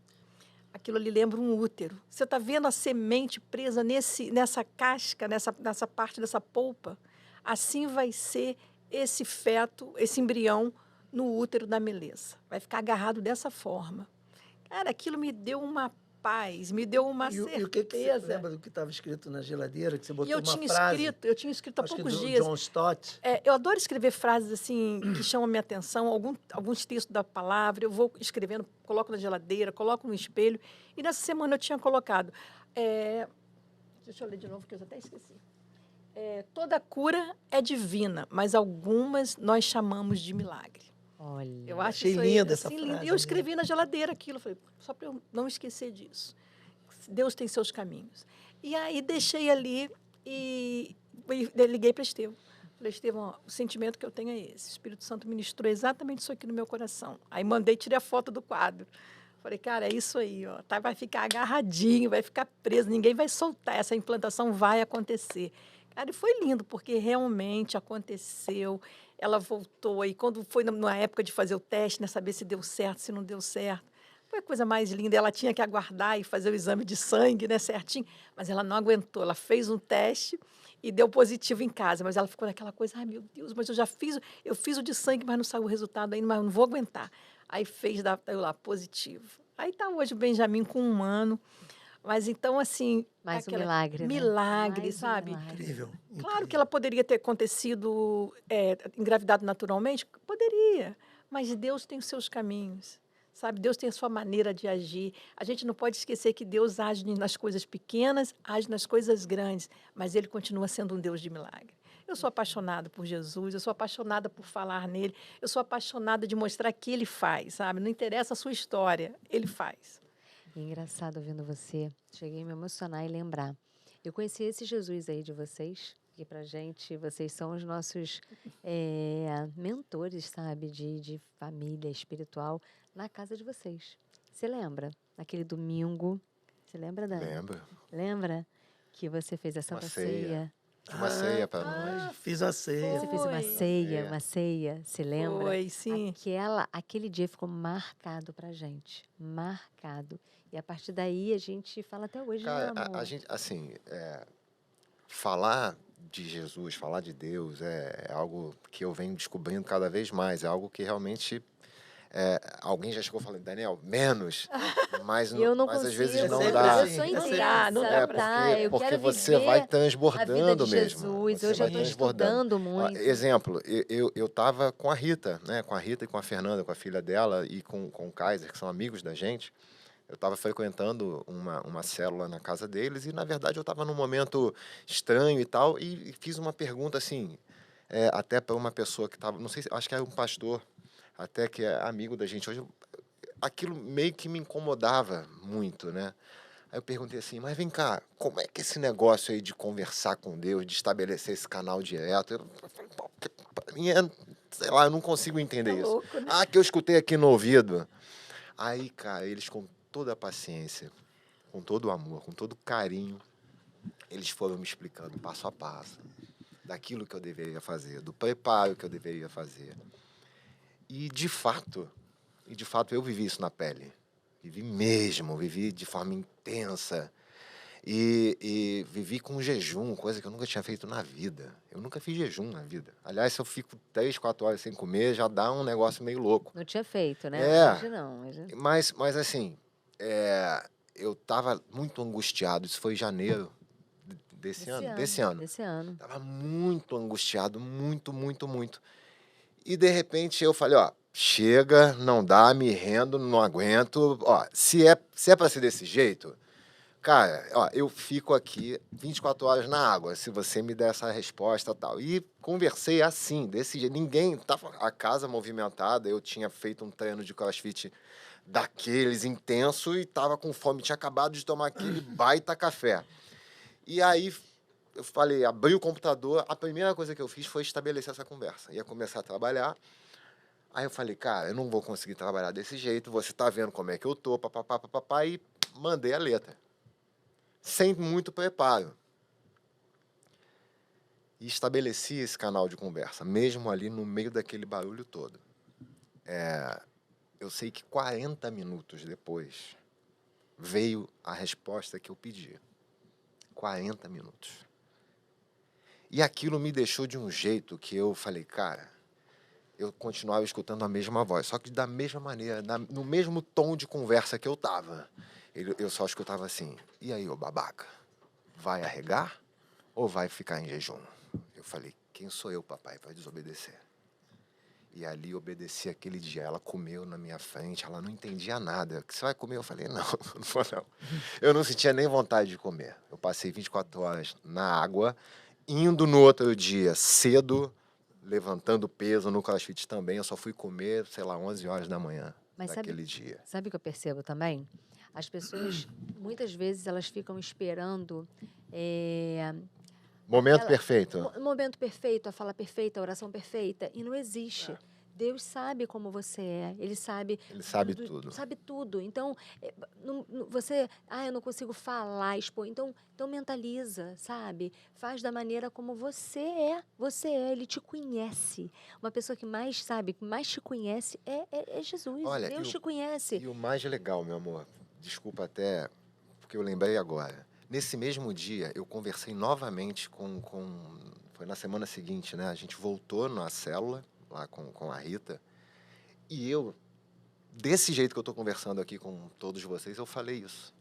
Aquilo ali lembra um útero. Você está vendo a semente presa nessa casca, nessa parte dessa polpa? Assim vai ser esse feto, esse embrião no útero da Melissa. Vai ficar agarrado dessa forma. Cara, aquilo me deu uma paz, me deu uma E o que você certeza. lembra do que estava escrito na geladeira, que você E botou eu uma tinha frase? escrito há Acho que poucos do dias. John Stott. Eu adoro escrever frases assim que chamam a minha atenção, alguns textos da palavra, eu vou escrevendo, coloco na geladeira, coloco no espelho. E nessa semana eu tinha colocado. Deixa eu ler de novo, que eu até esqueci. Toda cura é divina, mas algumas nós chamamos de milagre. Olha. Eu acho Achei isso aí, linda essa assim, frase, lindo. E eu escrevi na geladeira aquilo, falei, só para eu não esquecer disso. Deus tem seus caminhos. E aí deixei ali e liguei para Estevão. Falei, Estevão, ó, o sentimento que eu tenho é esse. O Espírito Santo ministrou exatamente isso aqui no meu coração. Aí mandei, tirei a foto do quadro. Falei, cara, é isso aí, ó. Tá, vai ficar agarradinho, vai ficar preso, ninguém vai soltar, essa implantação vai acontecer. Cara, e foi lindo, porque realmente aconteceu. Ela voltou aí, quando foi na época de fazer o teste, né, saber se deu certo, se não deu certo. Foi a coisa mais linda. Ela tinha que aguardar e fazer o exame de sangue, né, certinho, mas ela não aguentou. Ela fez um teste e deu positivo em casa, mas ela ficou naquela coisa, ai, meu Deus, mas eu fiz o de sangue, mas não saiu o resultado ainda, mas eu não vou aguentar. Aí saiu lá, positivo. Aí está hoje o Benjamin com 1 ano. Mas então, assim... Mais um milagre, né? Milagre, Mais um sabe? milagre. Incrível. Claro que ela poderia ter acontecido, engravidado naturalmente, poderia, mas Deus tem os seus caminhos, sabe? Deus tem a sua maneira de agir. A gente não pode esquecer que Deus age nas coisas pequenas, age nas coisas grandes, mas Ele continua sendo um Deus de milagre. Eu sou apaixonada por Jesus, eu sou apaixonada por falar nele, eu sou apaixonada de mostrar que Ele faz, sabe? Não interessa a sua história, Ele faz. Engraçado ouvindo você. Cheguei a me emocionar e lembrar. Eu conheci esse Jesus aí de vocês, que pra gente, vocês são os nossos mentores, sabe? De família espiritual, na casa de vocês. Você lembra? Naquele domingo. Você lembra, Dani? Lembro. Lembra? Que você fez a Santa ceia. Ceia. Tinha uma ceia para nós. Fiz a ceia. Você fez Foi. uma ceia, se lembra? Foi, sim. Aquele dia ficou marcado pra gente, marcado. E a partir daí a gente fala até hoje, Cara, né, amor? a gente, assim, falar de Jesus, falar de Deus é algo que eu venho descobrindo cada vez mais. É algo que realmente alguém já chegou falando, Daniel, menos. Mas, Eu não mas às consigo, vezes não sempre dá. eu sou assim, intensa, não dá É, tá? Eu porque quero você viver vai a vida transbordando de mesmo. Jesus. Você Eu já vai estou transbordando. estudando Ó, muito. exemplo, eu tava com a Rita, né? Com a Rita e com a Fernanda, com a filha dela, e com o Kaiser, que são amigos da gente. Eu estava frequentando uma célula na casa deles e, na verdade, eu estava num momento estranho e tal, e fiz uma pergunta, assim, até para uma pessoa que estava, não sei, acho que era um pastor, até que é amigo da gente hoje. Aquilo meio que me incomodava muito, né? Aí eu perguntei assim, mas vem cá, como é que esse negócio aí de conversar com Deus, de estabelecer esse canal direto, eu falei, pô, pra mim sei lá, eu não consigo entender É isso. louco, né? Ah, que eu escutei aqui no ouvido. Aí, cara, eles com toda a paciência, com todo o amor, com todo o carinho, eles foram me explicando passo a passo daquilo que eu deveria fazer, do preparo que eu deveria fazer. E, de fato, eu vivi isso na pele. Vivi mesmo, vivi de forma intensa. E vivi com jejum, coisa que eu nunca tinha feito na vida. Eu nunca fiz jejum na vida. Aliás, se eu fico 3, 4 horas sem comer, já dá um negócio meio louco. Não tinha feito, né? É. Hoje não. Hoje... Mas assim, eu estava muito angustiado. Isso foi em janeiro desse ano. Desse ano. Estava muito angustiado, muito, muito, muito. E, de repente, eu falei, ó, chega, não dá, me rendo, não aguento. Ó, se é para ser desse jeito, cara, ó, eu fico aqui 24 horas na água, se você me der essa resposta e tal. E conversei assim, desse jeito. Ninguém, tava a casa movimentada, eu tinha feito um treino de CrossFit daqueles intenso e tava com fome, tinha acabado de tomar aquele baita café. E aí eu falei, abri o computador, a primeira coisa que eu fiz foi estabelecer essa conversa. Ia começar a trabalhar. Aí eu falei, cara, eu não vou conseguir trabalhar desse jeito, você tá vendo como é que eu tô, papapá, e mandei a letra. Sem muito preparo. E estabeleci esse canal de conversa, mesmo ali no meio daquele barulho todo. Eu sei que 40 minutos depois veio a resposta que eu pedi. 40 minutos. E aquilo me deixou de um jeito que eu falei, cara, eu continuava escutando a mesma voz, só que da mesma maneira, no mesmo tom de conversa que eu tava. Eu só escutava assim, e aí, ô babaca, vai arregar ou vai ficar em jejum? Eu falei, quem sou eu, papai, para desobedecer? E ali obedeci aquele dia. Ela comeu na minha frente, ela não entendia nada. O que você vai comer? Eu falei, não, não vou não. Eu não sentia nem vontade de comer. Eu passei 24 horas na água, indo no outro dia cedo, levantando peso no CrossFit também. Eu só fui comer, sei lá, 11 horas da manhã Mas daquele dia. sabe o que eu percebo também? As pessoas, muitas vezes, elas ficam esperando Momento perfeito. o momento perfeito, a fala perfeita, a oração perfeita, e não existe. Deus sabe como você é, Ele sabe... Ele sabe tudo. Sabe tudo. Então, eu não consigo falar, expor. Então mentaliza, sabe? Faz da maneira como você é. Ele te conhece. Uma pessoa que mais sabe, que mais te conhece é Jesus. Olha, Deus te conhece. E o mais legal, meu amor, desculpa até, porque eu lembrei agora. Nesse mesmo dia, eu conversei novamente foi na semana seguinte, né? A gente voltou na célula, lá com a Rita, e eu, desse jeito que eu tô conversando aqui com todos vocês, eu falei isso.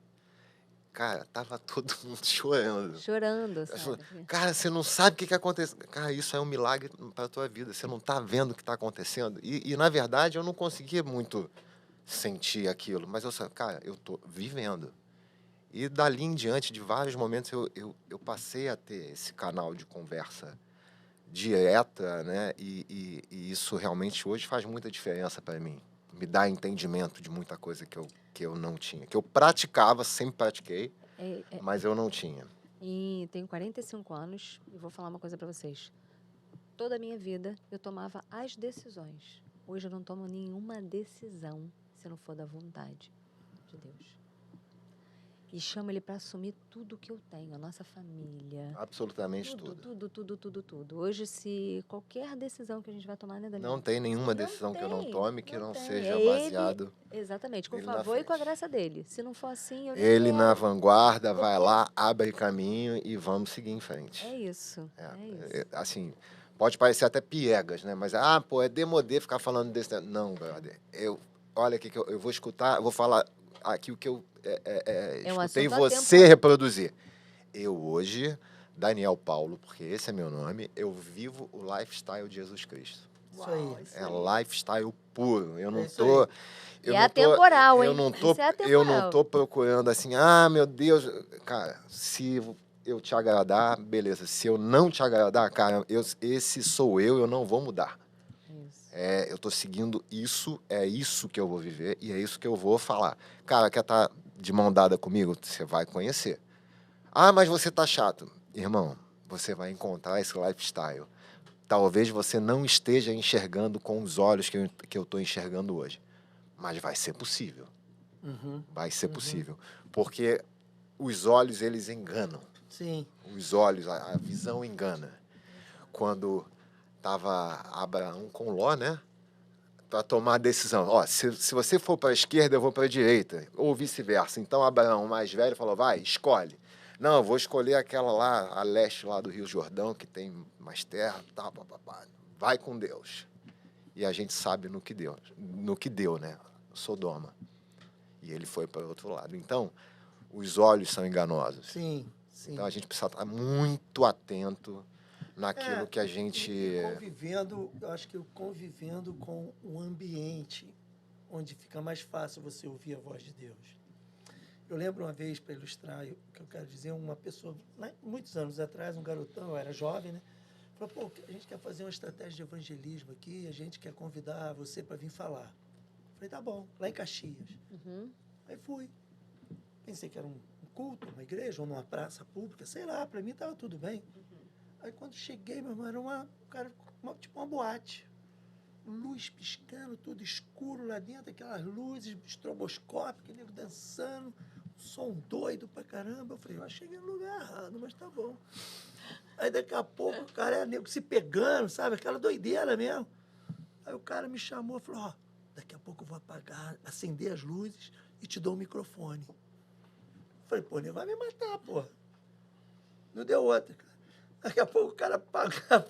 Cara, tava todo mundo chorando. Chorando, sabe? Cara, você não sabe o que aconteceu. Cara, isso é um milagre para a tua vida. Você não tá vendo o que tá acontecendo. E, na verdade, eu não conseguia muito sentir aquilo. Mas eu sabia, cara, eu tô vivendo. E dali em diante, de vários momentos, eu passei a ter esse canal de conversa direta, né? E isso realmente hoje faz muita diferença para mim. Me dá entendimento de muita coisa que eu não tinha. Que eu praticava, sempre pratiquei, mas eu não tinha. E tenho 45 anos e vou falar uma coisa para vocês. Toda a minha vida eu tomava as decisões. Hoje eu não tomo nenhuma decisão se não for da vontade de Deus. E chamo Ele para assumir tudo que eu tenho, a nossa família. Absolutamente tudo. Tudo. Hoje, se qualquer decisão que a gente vai tomar, né, Daniel? Não tem nenhuma decisão que eu não tome que não seja É baseado... Exatamente, com o ele na favor e com a frente. graça dele. Se não for assim, eu nem Ele na quero. vanguarda, vai lá, abre caminho e vamos seguir em frente. É isso. Assim, pode parecer até piegas, né? Mas, é demodê ficar falando desse... Não, brother. Olha aqui que eu vou escutar, eu vou falar aqui o que eu um escutei assunto você reproduzir. Eu hoje, Daniel Paulo, porque esse é meu nome, eu vivo o lifestyle de Jesus Cristo. Isso aí. É lifestyle puro. Eu não isso tô... aí. Eu E é não tô, atemporal, eu hein? não tô, Isso é atemporal. eu não tô procurando assim, meu Deus, cara, se eu te agradar, beleza. Se eu não te agradar, cara, esse sou eu não vou mudar. Isso. Eu tô seguindo isso, é isso que eu vou viver e é isso que eu vou falar. Cara, quer estar de mão dada comigo? Você vai conhecer. Mas você tá chato. Irmão, você vai encontrar esse lifestyle. Talvez você não esteja enxergando com os olhos que eu tô enxergando hoje. Mas vai ser possível. Vai ser possível. Porque os olhos, eles enganam. Sim. Os olhos, a visão engana. Quando estava Abraão com Ló, né? Para tomar a decisão. Se você for para a esquerda, eu vou para a direita. Ou vice-versa. Então, Abraão, mais velho, falou, vai, escolhe. Não, eu vou escolher aquela lá, a leste lá do Rio Jordão, que tem mais terra, tal, papapá. Vai com Deus. E a gente sabe no que deu, né? Sodoma. E ele foi para o outro lado. Então, os olhos são enganosos. Sim. Então, a gente precisa estar muito atento naquilo que a gente... E convivendo, eu acho que convivendo com o ambiente onde fica mais fácil você ouvir a voz de Deus. Eu lembro uma vez, para ilustrar o que eu quero dizer, uma pessoa, muitos anos atrás, um garotão, eu era jovem, né? Falou, a gente quer fazer uma estratégia de evangelismo aqui, a gente quer convidar você para vir falar. Falei, tá bom, lá em Caxias. Aí fui. Pensei que era um culto, uma igreja, ou numa praça pública, sei lá, para mim estava tudo bem. Aí quando cheguei, meu irmão, era tipo uma boate. Luz piscando, tudo escuro lá dentro, aquelas luzes estroboscópicas, nego dançando, som doido pra caramba. Eu falei, eu cheguei no lugar errado, mas tá bom. Aí daqui a pouco o cara é nego se pegando, sabe? Aquela doideira mesmo. Aí o cara me chamou e falou, ó, daqui a pouco eu vou apagar, acender as luzes e te dou o microfone. Eu falei, pô, ele vai me matar, pô. Não deu outra, cara. Daqui a pouco o cara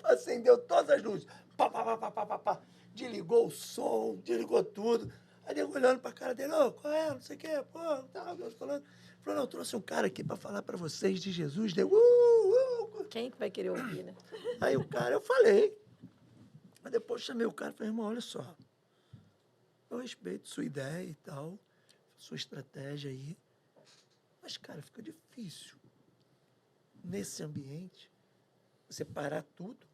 acendeu todas as luzes. Pá, pá, pá, pá, pá, pá, pá. Desligou o som, desligou tudo. Aí nego olhando pra cara dele, ô, qual é? Não sei o quê, pô, tá, Deus falando. Falou, não, eu trouxe um cara aqui pra falar pra vocês de Jesus. Deu, Quem que vai querer ouvir, né? Aí o cara, eu falei. Mas depois chamei o cara e falei, irmão, olha só. Eu respeito sua ideia e tal, sua estratégia aí. Mas, cara, fica difícil. Nesse ambiente, você parar tudo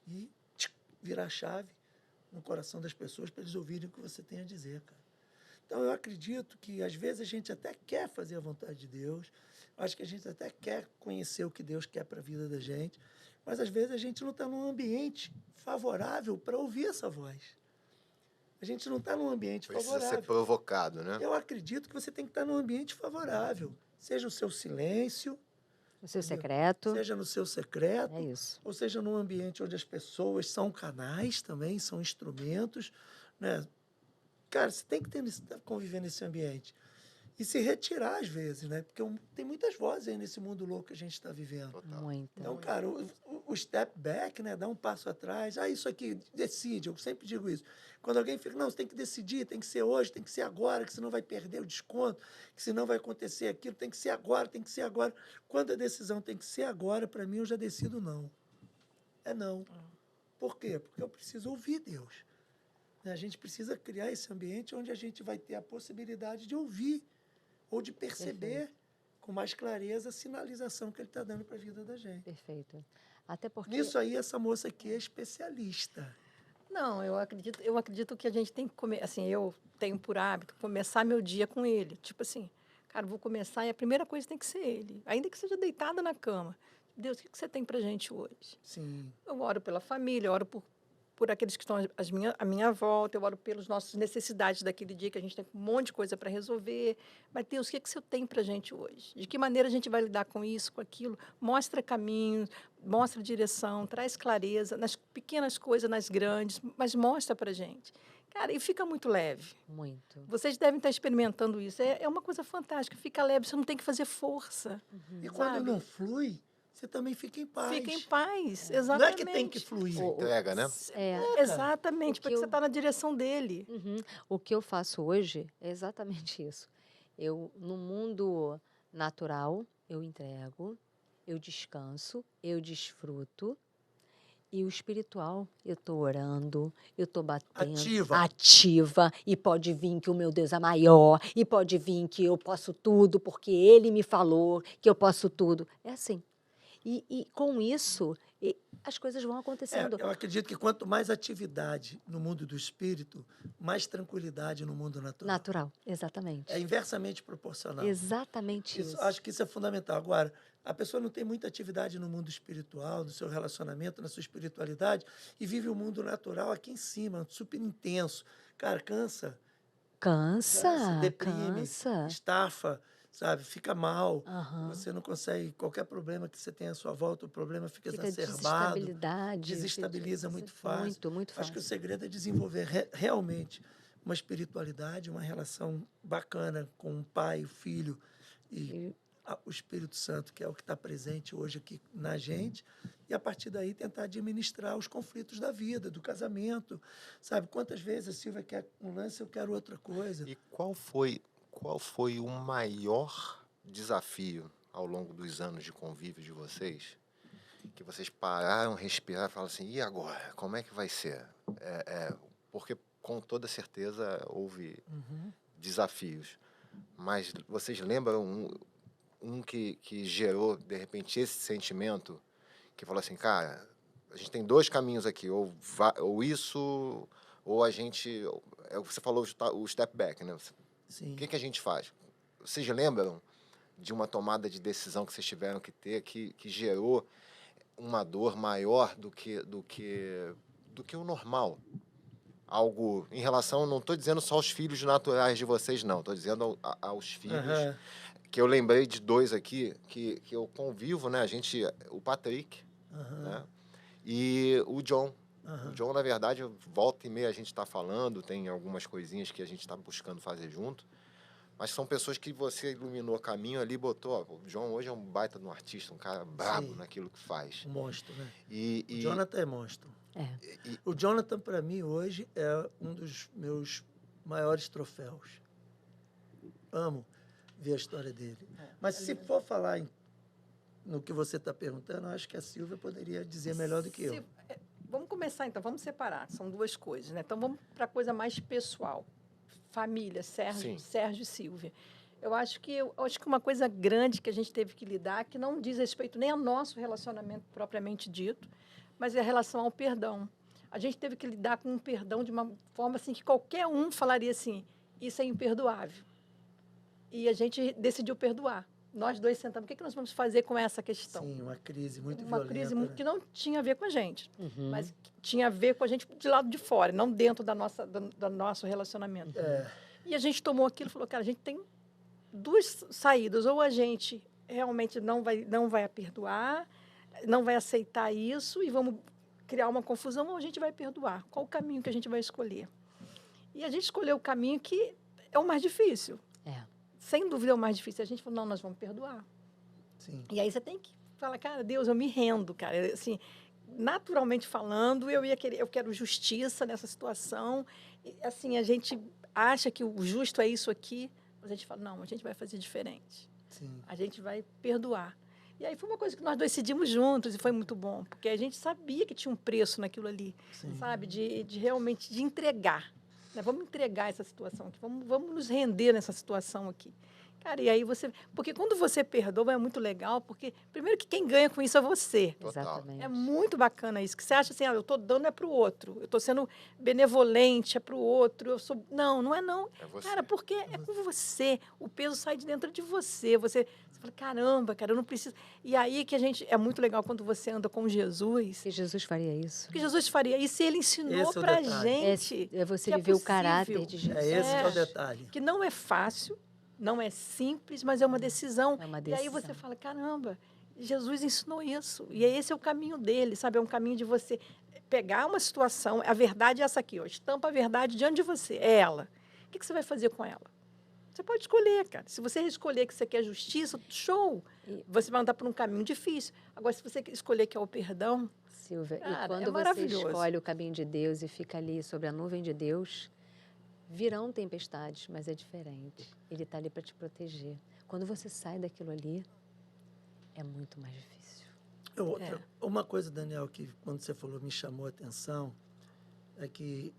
e virar a chave no coração das pessoas para eles ouvirem o que você tem a dizer, cara. Então, eu acredito que, às vezes, a gente até quer fazer a vontade de Deus, acho que a gente até quer conhecer o que Deus quer para a vida da gente, mas, às vezes, a gente não está num ambiente favorável para ouvir essa voz. A gente não está num ambiente Precisa favorável. ser provocado, né? Eu acredito que você tem que estar num ambiente favorável, seja o seu silêncio, O seu secreto. seja no seu secreto, É isso. ou seja num ambiente onde as pessoas são canais também, são instrumentos, né? Cara, você tem que conviver nesse ambiente. E se retirar às vezes, né? Porque tem muitas vozes aí nesse mundo louco que a gente está vivendo. Total. Muito. Então, cara, o step back, né? Dar um passo atrás. Ah, isso aqui, decide. Eu sempre digo isso. Quando alguém fica, não, você tem que decidir, tem que ser hoje, tem que ser agora, que senão vai perder o desconto, que senão vai acontecer aquilo, tem que ser agora, tem que ser agora. Quando a decisão tem que ser agora, para mim, eu já decido não. É não. Por quê? Porque eu preciso ouvir Deus. A gente precisa criar esse ambiente onde a gente vai ter a possibilidade de ouvir ou de perceber com mais clareza a sinalização que ele está dando para a vida da gente. Perfeito. Até porque... Nisso aí, essa moça aqui é especialista. Não, eu acredito que a gente tem que comer, assim, eu tenho por hábito começar meu dia com ele. Tipo assim, cara, vou começar e a primeira coisa tem que ser ele. Ainda que seja deitada na cama. Deus, o que você tem pra gente hoje? Sim. Eu oro pela família, eu oro por aqueles que estão à minha volta, eu oro pelas nossas necessidades daquele dia, que a gente tem um monte de coisa para resolver. Mas, Deus, o que você tem para a gente hoje? De que maneira a gente vai lidar com isso, com aquilo? Mostra caminho, mostra direção, traz clareza nas pequenas coisas, nas grandes, mas mostra para a gente. Cara, e fica muito leve. Muito. Vocês devem estar experimentando isso. É uma coisa fantástica, fica leve, você não tem que fazer força. E quando Sabe? não flui, você também fica em paz. Fica em paz, Não exatamente. é que tem que fluir. Entrega, né? Exatamente, O que porque você eu- está na direção dele. Uhum. O que eu faço hoje é exatamente isso. No mundo natural, eu entrego, eu descanso, eu desfruto. E o espiritual, eu estou orando, eu estou batendo. Ativa. E pode vir que o meu Deus é maior. E pode vir que eu posso tudo, porque Ele me falou que eu posso tudo. É assim. E com isso, as coisas vão acontecendo. Eu acredito que quanto mais atividade no mundo do espírito, mais tranquilidade no mundo natural. Natural, exatamente. É inversamente proporcional. Exatamente isso. Acho que isso é fundamental. Agora, a pessoa não tem muita atividade no mundo espiritual, no seu relacionamento, na sua espiritualidade, e vive o mundo natural aqui em cima, super intenso. Cara, cansa, deprime, Cansa. estafa, sabe? Fica mal. Aham. Você não consegue, qualquer problema que você tem à sua volta, o problema fica Fica exacerbado. desestabilidade. Desestabiliza muito fácil. Muito, muito fácil. Acho que o segredo é desenvolver realmente uma espiritualidade, uma relação bacana com o pai, o filho e o Espírito Santo, que é o que está presente hoje aqui na gente, e a partir daí tentar administrar os conflitos da vida, do casamento, sabe? Quantas vezes a Silvia quer um lance, eu quero outra coisa. E qual foi o maior desafio ao longo dos anos de convívio de vocês? Que vocês pararam, respiraram e falaram assim, e agora? Como é que vai ser? Porque com toda certeza houve desafios. Mas vocês lembram um que gerou, de repente, esse sentimento que falou assim, cara, a gente tem dois caminhos aqui, ou isso, ou a gente... Você falou o step back, né? Sim. O que a gente faz? Vocês lembram de uma tomada de decisão que vocês tiveram que ter, que gerou uma dor maior do que o normal? Algo em relação, não estou dizendo só aos filhos naturais de vocês, não. Estou dizendo aos filhos que eu lembrei de dois aqui, que eu convivo, né? O Patrick, Aham, né? E o John. O aham. John, na verdade, volta e meia a gente está falando, tem algumas coisinhas que a gente está buscando fazer junto, mas são pessoas que você iluminou o caminho ali, botou. Ó, o John hoje é um baita de um artista, um cara brabo Sim. naquilo que faz. Um monstro, né? E, O e, Jonathan é monstro. É. e- O Jonathan, para mim, hoje, é um dos meus maiores troféus. Amo ver a história dele. Mas se for falar no que você está perguntando, eu acho que a Silvia poderia dizer melhor do que eu. Vamos começar, então, vamos separar. São duas coisas, né? Então, vamos para a coisa mais pessoal. Família, Sim. Sérgio e Silvia. Eu acho que uma coisa grande que a gente teve que lidar, que não diz respeito nem ao nosso relacionamento propriamente dito, mas é a relação ao perdão. A gente teve que lidar com um perdão de uma forma assim que qualquer um falaria assim, isso é imperdoável. E a gente decidiu perdoar. Nós dois sentamos, o que nós vamos fazer com essa questão? Sim, uma crise muito Uma violenta. crise né? que não tinha a ver com a gente, Uhum. mas que tinha a ver com a gente de lado de fora, não dentro do nosso relacionamento. É, E a gente tomou aquilo e falou, cara, a gente tem duas saídas. Ou a gente realmente não vai perdoar, não vai aceitar isso e vamos criar uma confusão, ou a gente vai perdoar. Qual o caminho que a gente vai escolher? E a gente escolheu o caminho que é o mais difícil. É. Sem dúvida é o mais difícil. A gente falou, não, nós vamos perdoar. sim. E aí você tem que falar, cara, Deus, eu me rendo, cara. Assim, naturalmente falando, eu quero justiça nessa situação. E, assim, a gente acha que o justo é isso aqui, mas a gente fala, não, a gente vai fazer diferente. Sim. A gente vai perdoar. E aí foi uma coisa que nós decidimos juntos e foi muito bom, porque a gente sabia que tinha um preço naquilo ali, Sim. sabe? De realmente de entregar. Né? Vamos entregar essa situação aqui, vamos nos render nessa situação aqui. Cara, e aí você... Porque quando você perdoa é muito legal, porque primeiro que quem ganha com isso é você. Total. Exatamente. É muito bacana isso, que você acha assim, eu estou dando é para o outro, eu estou sendo benevolente, é para o outro, eu sou... Não, não é não. É você. Cara, porque é com você, o peso sai de dentro de você, você fala, caramba, cara, eu não preciso... E aí que a gente... É muito legal quando você anda com Jesus, Que Jesus faria isso. porque Jesus faria isso e ele ensinou Esse é o para a detalhe. gente É você que é viver o possível. caráter de Jesus. É esse que é o É. detalhe. que não é fácil, não é simples, mas é uma decisão. É uma E aí decisão. você fala, caramba, Jesus ensinou isso. E esse é o caminho dele, sabe? É um caminho de você pegar uma situação, a verdade é essa aqui, ó, estampa a verdade diante de você, é ela. O que você vai fazer com ela? Você pode escolher, cara. Se você escolher que você quer justiça, show. Você vai andar por um caminho difícil. Agora, se você escolher que é o perdão, Silvia, Cara, e é quando você maravilhoso. escolhe o caminho de Deus e fica ali sobre a nuvem de Deus, virão tempestades, mas é diferente. Ele está ali para te proteger. Quando você sai daquilo ali, é muito mais difícil. Uma coisa, Daniel, que quando você falou me chamou a atenção, é que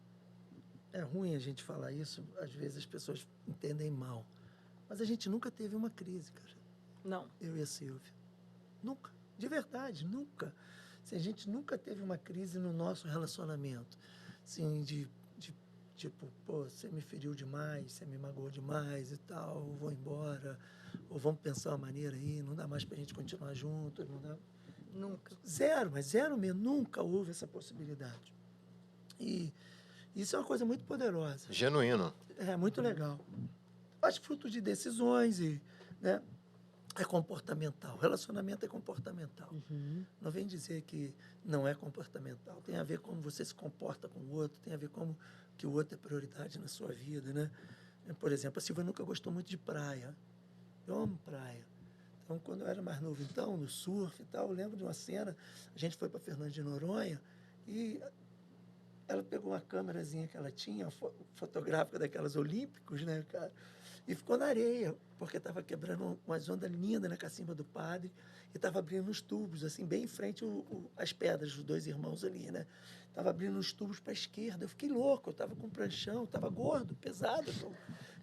é ruim a gente falar isso, às vezes as pessoas entendem mal. Mas a gente nunca teve uma crise, cara. não. Eu e a Silvia. Nunca. De verdade, nunca. Assim, a gente nunca teve uma crise no nosso relacionamento. Assim, tipo, pô, você me feriu demais, você me magoou demais e tal, eu vou embora, ou vamos pensar uma maneira aí, não dá mais pra gente continuar junto, não dá. Nunca. Zero, mas zero mesmo, nunca houve essa possibilidade. E isso é uma coisa muito poderosa. Genuíno. É muito legal. Acho fruto de decisões e, né, é comportamental. Relacionamento é comportamental. Uhum. Não vem dizer que não é comportamental. Tem a ver como você se comporta com o outro, tem a ver como que o outro é prioridade na sua vida, né? Por exemplo, a Silvia nunca gostou muito de praia. Eu amo praia. Então, quando eu era mais novo, então, no surf e tal, eu lembro de uma cena, a gente foi para Fernando de Noronha e ela pegou uma câmerazinha que ela tinha, fotográfica daquelas olímpicos, né, cara? E ficou na areia, porque estava quebrando umas ondas lindas na cacimba do padre e estava abrindo os tubos, assim, bem em frente às pedras dos dois irmãos ali, né? Estava abrindo os tubos para a esquerda. Eu fiquei louco, eu estava com pranchão, estava gordo, pesado,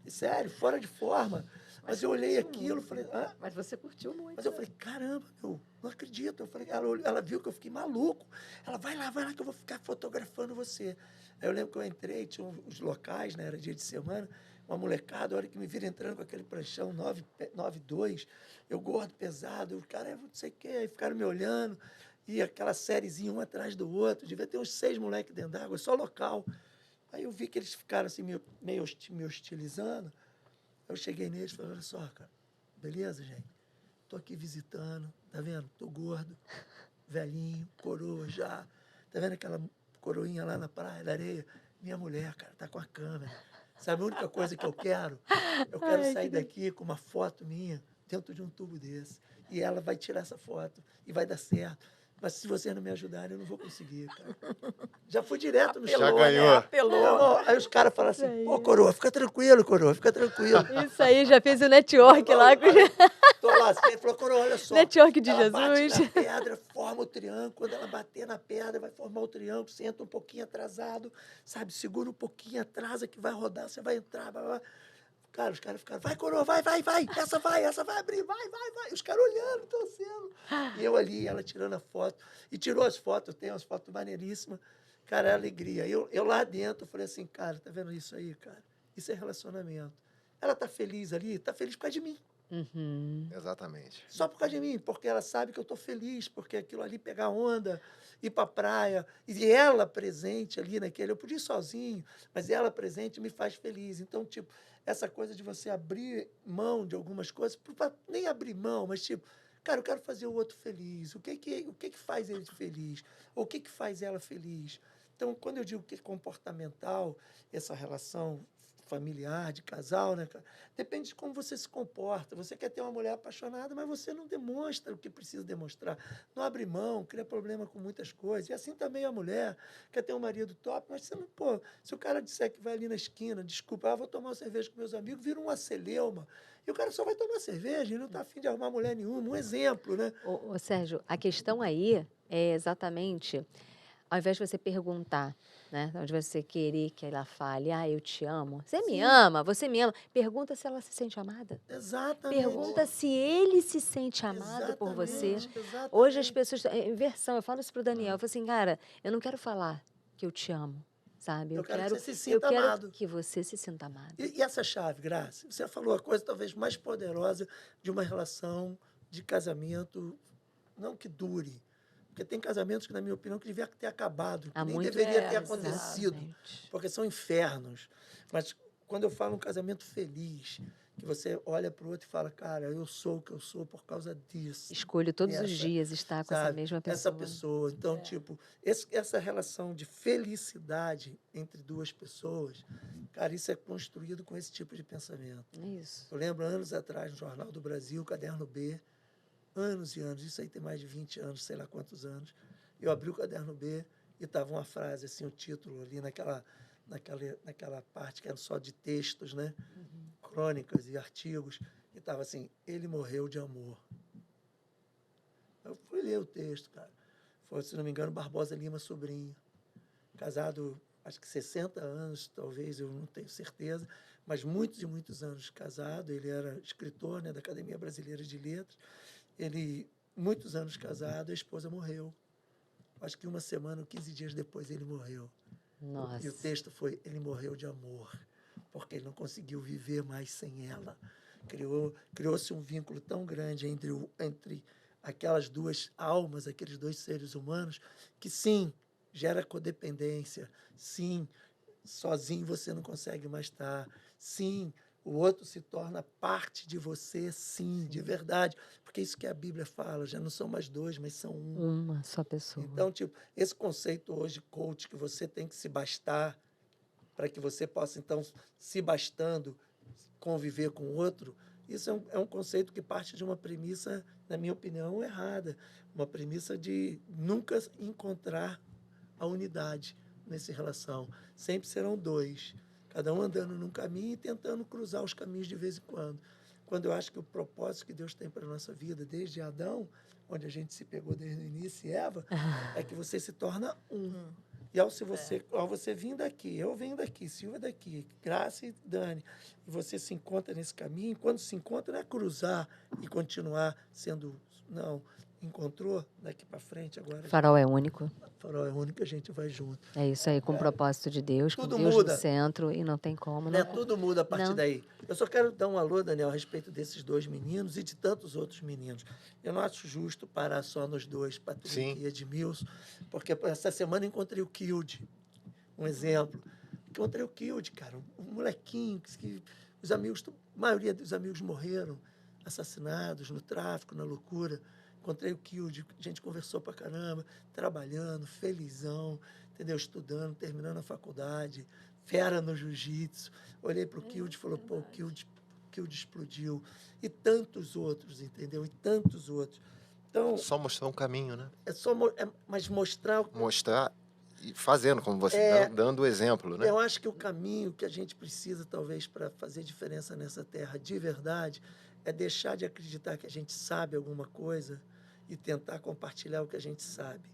e, sério, fora de forma. Mas eu olhei aquilo e falei, ah, Mas você curtiu muito. mas eu falei, caramba, meu, não acredito. Eu falei, ela viu que eu fiquei maluco. Ela, vai lá lá que eu vou ficar fotografando você. Aí eu lembro que eu entrei, tinha os locais, né, era dia de semana, uma molecada, a hora que me viram entrando com aquele pranchão 9'2", eu gordo, pesado, eu, cara, não sei o quê, aí ficaram me olhando, e aquela sériezinha um atrás do outro, devia ter uns 6 moleques dentro d'água, só local. Aí eu vi que eles ficaram assim, meio me hostilizando. Eu cheguei neles e falei, olha só, cara, beleza, gente? Tô aqui visitando, tá vendo? Tô gordo, velhinho, coroa já. Tá vendo aquela coroinha lá na praia, da areia? Minha mulher, cara, tá com a câmera. Sabe a única coisa que eu quero? Eu quero Ai, sair daqui com uma foto minha dentro de um tubo desse. E ela vai tirar essa foto e vai dar certo. Mas se vocês não me ajudarem, eu não vou conseguir, cara. Já fui direto no Já chão. ganhou. Meu Apelou. irmão, aí os caras falam assim, Isso pô, aí. coroa, fica tranquilo, fica tranquilo. Isso aí, já fez o network lá com Tô lá, assim, ele falou, coroa, olha só. Network de ela bate Jesus. na pedra, forma o triângulo. Quando ela bater na pedra, vai formar o triângulo. Você entra um pouquinho atrasado, sabe? Segura um pouquinho, atrasa que vai rodar, você vai entrar. Blá, blá. Cara, os caras ficaram, vai, coroa, vai. Essa vai abrir, vai. Os caras olhando, torcendo. E eu ali, ela tirando a foto. E tirou as fotos, tem umas fotos maneiríssimas. Cara, é alegria. Eu lá dentro, eu falei assim, cara, tá vendo isso aí, cara? Isso é relacionamento. Ela tá feliz ali, tá feliz por causa de mim. Uhum. Exatamente. Só por causa de mim, porque ela sabe que eu estou feliz, porque aquilo ali pegar onda, ir para a praia, e ela presente ali naquele, eu podia ir sozinho, mas ela presente me faz feliz. Então, tipo, essa coisa de você abrir mão de algumas coisas, nem abrir mão, mas tipo, cara, eu quero fazer o outro feliz. O que faz ele feliz? Ou o que faz ela feliz? Então, quando eu digo que é comportamental, essa relação familiar, de casal, né, cara? Depende de como você se comporta. Você quer ter uma mulher apaixonada, mas você não demonstra o que precisa demonstrar. Não abre mão, cria problema com muitas coisas. E assim também a mulher quer ter um marido top, mas você não, pô, se o cara disser que vai ali na esquina, desculpa, vou tomar uma cerveja com meus amigos, vira uma celeuma. E o cara só vai tomar cerveja e não está afim de arrumar mulher nenhuma. Um exemplo, né? Ô, Sérgio, a questão aí é exatamente, ao invés de você perguntar, né? Ao invés de você querer que ela fale, eu te amo. Você me Sim. ama, você me ama. Pergunta se ela se sente amada. Exatamente. Pergunta se ele se sente amado por você. Exatamente. Hoje as pessoas, inversão, eu falo isso pro Daniel, eu falo assim, cara, eu não quero falar que eu te amo, sabe? Eu quero que você se eu sinta quero amado. que você se sinta amado. E essa chave, Graça, você falou a coisa talvez mais poderosa de uma relação de casamento, não que dure, porque tem casamentos que, na minha opinião, que devia ter acabado, que Há nem muito deveria ter tempo, acontecido, exatamente. porque são infernos. Mas quando eu falo um casamento feliz, que você olha para o outro e fala, cara, eu sou o que eu sou por causa disso. Escolho todos os Essa, dias estar com essa sabe? mesma Essa pessoa. pessoa. Então, tipo, essa relação de felicidade entre duas pessoas, cara, isso é construído com esse tipo de pensamento. É isso. Eu lembro anos atrás, no Jornal do Brasil, Caderno B, anos e anos, isso aí tem mais de 20 anos, sei lá quantos anos, eu abri o Caderno B e estava uma frase, assim, o título ali naquela parte que era só de textos, né? Crônicas e artigos, e estava assim, ele morreu de amor. Eu fui ler o texto, cara. Foi, se não me engano, Barbosa Lima Sobrinho. Casado, acho que 60 anos, talvez, eu não tenho certeza, mas muitos e muitos anos de casado. Ele era escritor, né, da Academia Brasileira de Letras. Ele, muitos anos casado, a esposa morreu. Acho que uma semana ou 15 dias depois ele morreu. Nossa. E o texto foi, ele morreu de amor, porque ele não conseguiu viver mais sem ela. Criou-se um vínculo tão grande entre aquelas duas almas, aqueles dois seres humanos, que sim, gera codependência, sim, sozinho você não consegue mais estar, sim, o outro se torna parte de você, sim, de verdade, porque isso que a Bíblia fala, já não são mais dois, mas são um. Uma só pessoa. Então, tipo, esse conceito hoje, coach, que você tem que se bastar para que você possa, então, se bastando, conviver com o outro, isso é um conceito que parte de uma premissa, na minha opinião, errada. Uma premissa de nunca encontrar a unidade nessa relação. Sempre serão dois, cada um andando num caminho e tentando cruzar os caminhos de vez em quando. Quando eu acho que o propósito que Deus tem para a nossa vida, desde Adão, onde a gente se pegou desde o início, e Eva, é que você se torna um. E ao você vir daqui, eu venho daqui, Silvia daqui, Graça e Dani, e você se encontra nesse caminho, quando se encontra não é cruzar e continuar sendo, não, encontrou daqui para frente agora. Farol é único. Farol é único, a gente vai junto. É isso aí, com o propósito de Deus, com Tudo Deus muda. no centro, e não tem como. Né? Não, Tudo muda a partir não. daí. Eu só quero dar um alô, Daniel, a respeito desses dois meninos e de tantos outros meninos. Eu não acho justo parar só nos dois, Patrick Sim. e Edmilson, porque essa semana encontrei o Kilde, um exemplo. Encontrei o Kilde, cara, um molequinho que os amigos, a maioria dos amigos morreram. assassinados, no tráfico, na loucura. Encontrei o Kilde, a gente conversou pra caramba, trabalhando, felizão, entendeu? Estudando, terminando a faculdade, fera no jiu-jitsu. Olhei pro Kilde e falou, pô, o Kilde explodiu. E tantos outros, entendeu? E tantos outros. Então, Só mostrar um caminho, né? mas mostrar... Mostrar e fazendo, como você, dando o exemplo, né? Eu acho que o caminho que a gente precisa, talvez, para fazer diferença nessa terra de verdade, é deixar de acreditar que a gente sabe alguma coisa e tentar compartilhar o que a gente sabe.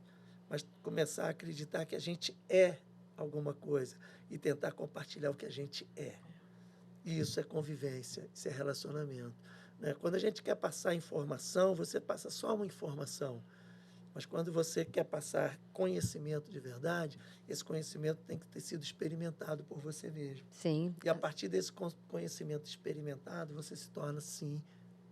Mas começar a acreditar que a gente é alguma coisa e tentar compartilhar o que a gente é. E isso é convivência, isso é relacionamento, né? Quando a gente quer passar informação, você passa só uma informação. Mas quando você quer passar conhecimento de verdade, esse conhecimento tem que ter sido experimentado por você mesmo. Sim. E a partir desse conhecimento experimentado, você se torna, sim,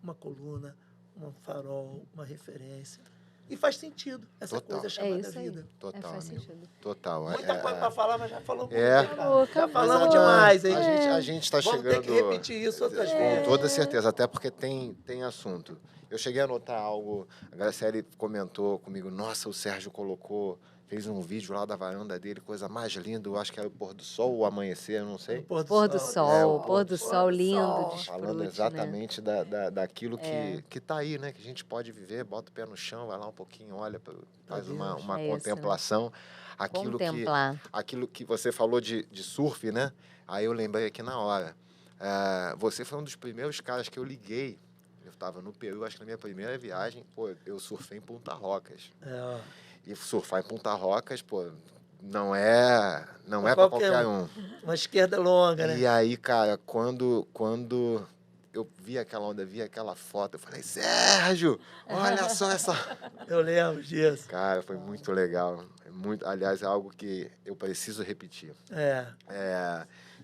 uma coluna, um farol, uma referência. E faz sentido essa Total. coisa chamada isso aí. vida. Total, faz amigo. sentido. Total. Muita coisa para falar, mas já falamos É. muito, cara. Já Acabou. falamos Mas, demais, hein? A gente está Vamos chegando... ter que repetir isso outras Com vezes. toda certeza, até porque tem assunto. Eu cheguei a notar algo, a Graciele comentou comigo, nossa, o Sérgio fez um vídeo lá da varanda dele, coisa mais linda, eu acho que era o pôr do sol ou o amanhecer, eu não sei. Pôr Pôr do sol, o pôr do sol lindo, desfrute, Falando exatamente daquilo É. que tá aí, né? Que a gente pode viver, bota o pé no chão, vai lá um pouquinho, olha, faz Deus. uma É isso, né? contemplação. Contemplar. Aquilo que você falou de surf, né? Aí eu lembrei aqui na hora. Você foi um dos primeiros caras que eu liguei. Eu estava no Peru, acho que na minha primeira viagem, pô, eu surfei em Punta Rocas. ó. E surfar em Punta Rocas, pô, não é para qualquer qualquer um. Uma esquerda longa, né? E aí, cara, quando eu vi aquela onda, vi aquela foto, eu falei, Sérgio, olha só essa... Eu lembro disso. Cara, foi muito legal. Aliás, é algo que eu preciso repetir.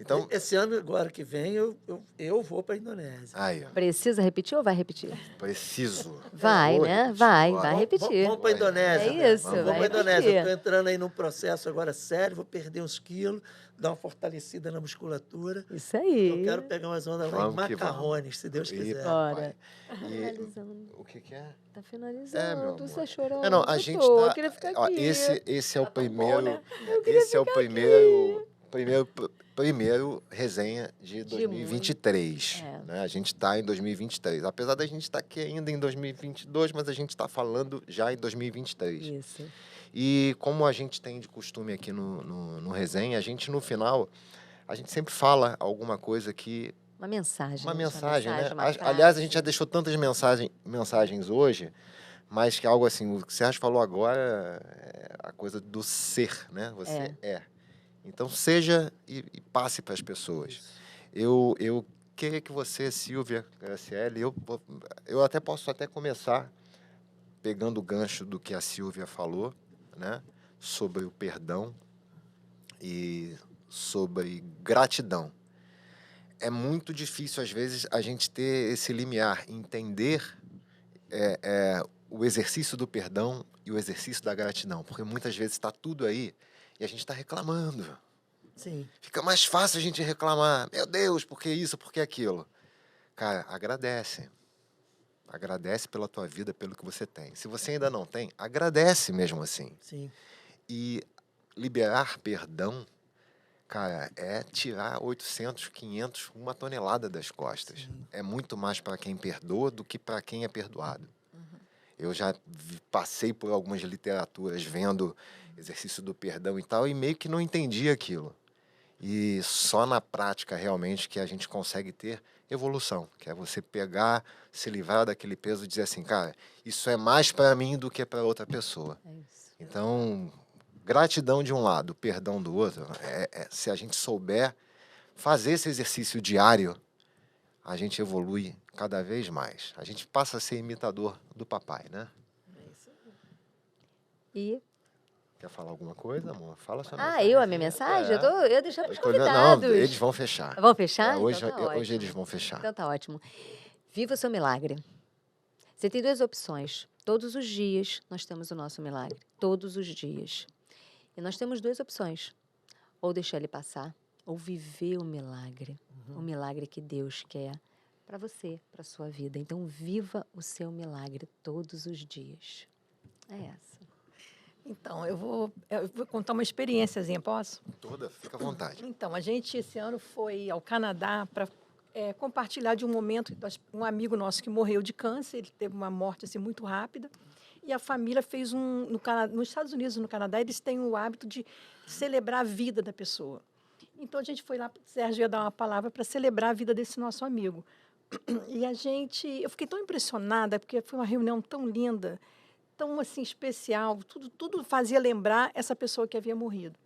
Então, Esse ano, agora que vem, eu vou para a Indonésia. aí, ó, Precisa repetir ou vai repetir? preciso. Vai, Vou né? repetir. Vai Bora. repetir. Vamos para a Indonésia. É isso, Vamos vai para a Indonésia. repetir. Eu estou entrando aí num processo agora sério, vou perder uns quilos, dar uma fortalecida na musculatura. Isso aí. Eu quero pegar umas ondas lá em Vamos que Macarrones, se Deus quiser. Bora. E, Finalizando. o que é? Tá É, meu finalizando. amor. Você chorou. Não, a Eu gente tô, tá... Eu queria ficar ó, aqui. esse é o primeiro... né? Esse é o primeiro resenha de 2023. muito. Né? A gente está em 2023. Apesar da gente estar aqui ainda em 2022, mas a gente está falando já em 2023. Isso. E como a gente tem de costume aqui no resenha, a gente no final, a gente sempre fala alguma coisa que... Uma mensagem. Uma né? mensagem, né? uma Aliás, a frase. gente já deixou tantas mensagens hoje, mas que algo assim, o que o Sérgio falou agora é a coisa do ser, né? Você é. Então, seja e passe para as pessoas. Eu queria que você, Silvia, Graciele, eu até posso começar pegando o gancho do que a Silvia falou, né? Sobre o perdão e sobre gratidão. É muito difícil, às vezes, a gente ter esse limiar, entender o exercício do perdão e o exercício da gratidão, porque muitas vezes está tudo aí e a gente está reclamando. Sim. Fica mais fácil a gente reclamar. Meu Deus, por que isso, por que aquilo? Cara, agradece. Agradece pela tua vida, pelo que você tem. Se você ainda não tem, agradece mesmo assim. Sim. E liberar perdão, cara, é tirar 800, 500, 1 tonelada das costas. Sim. É muito mais para quem perdoa do que para quem é perdoado. Eu já passei por algumas literaturas vendo exercício do perdão e tal, e meio que não entendi aquilo. E só na prática, realmente, que a gente consegue ter evolução, que é você pegar, se livrar daquele peso e dizer assim, cara, isso é mais para mim do que para outra pessoa. É isso. Então, gratidão de um lado, perdão do outro, se a gente souber fazer esse exercício diário, a gente evolui cada vez mais. A gente passa a ser imitador do papai, né? E... Quer falar alguma coisa, amor? Fala sua a minha mensagem? É. Eu ia deixar para os Eu tô olhando- convidados. Não, eles vão fechar. Vão fechar? Hoje, Então tá hoje ótimo. eles vão fechar. Então tá ótimo. Viva o seu milagre. Você tem 2 opções. Todos os dias nós temos o nosso milagre. Todos os dias. E nós temos 2 opções. Ou deixar ele passar, ou viver o milagre. O milagre que Deus quer para você, para sua vida. Então, viva o seu milagre todos os dias. É essa. Então, eu vou contar uma experiênciazinha, posso? Toda, fica à vontade. Então, a gente esse ano foi ao Canadá para compartilhar de um momento, um amigo nosso que morreu de câncer, ele teve uma morte assim, muito rápida, e a família fez nos Estados Unidos e no Canadá, eles têm o hábito de celebrar a vida da pessoa. Então, a gente foi lá, o Sérgio ia dar uma palavra para celebrar a vida desse nosso amigo. E eu fiquei tão impressionada, porque foi uma reunião tão linda, tão assim especial, tudo fazia lembrar essa pessoa que havia morrido.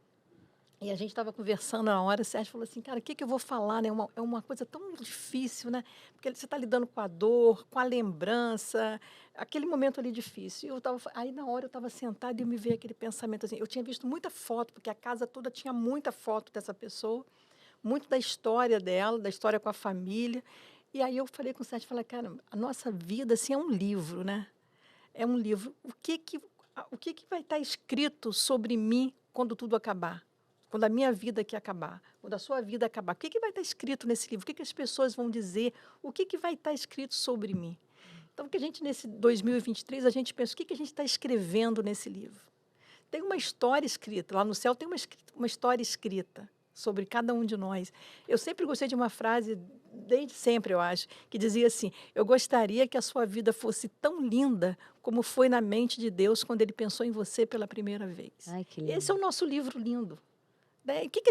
E a gente estava conversando na hora, o Sérgio falou assim, cara, o que eu vou falar, né? É uma coisa tão difícil, né? Porque você está lidando com a dor, com a lembrança, aquele momento ali difícil. Aí, na hora, eu estava sentada e me veio aquele pensamento assim, eu tinha visto muita foto, porque a casa toda tinha muita foto dessa pessoa, muito da história dela, da história com a família. E aí eu falei com o Sérgio, falei, cara, a nossa vida, assim, é um livro, né? É um livro. O que vai estar escrito sobre mim quando tudo acabar? Quando a minha vida aqui acabar? Quando a sua vida acabar? O que vai estar escrito nesse livro? O que as pessoas vão dizer? O que vai estar escrito sobre mim? Então, que a gente, nesse 2023, a gente pensa, o que a gente está escrevendo nesse livro? Tem uma história escrita, lá no céu tem uma história escrita sobre cada um de nós. Eu sempre gostei de uma frase, desde sempre, eu acho, que dizia assim, eu gostaria que a sua vida fosse tão linda como foi na mente de Deus quando Ele pensou em você pela primeira vez. Ai, que lindo. Esse é o nosso livro lindo. Né? O que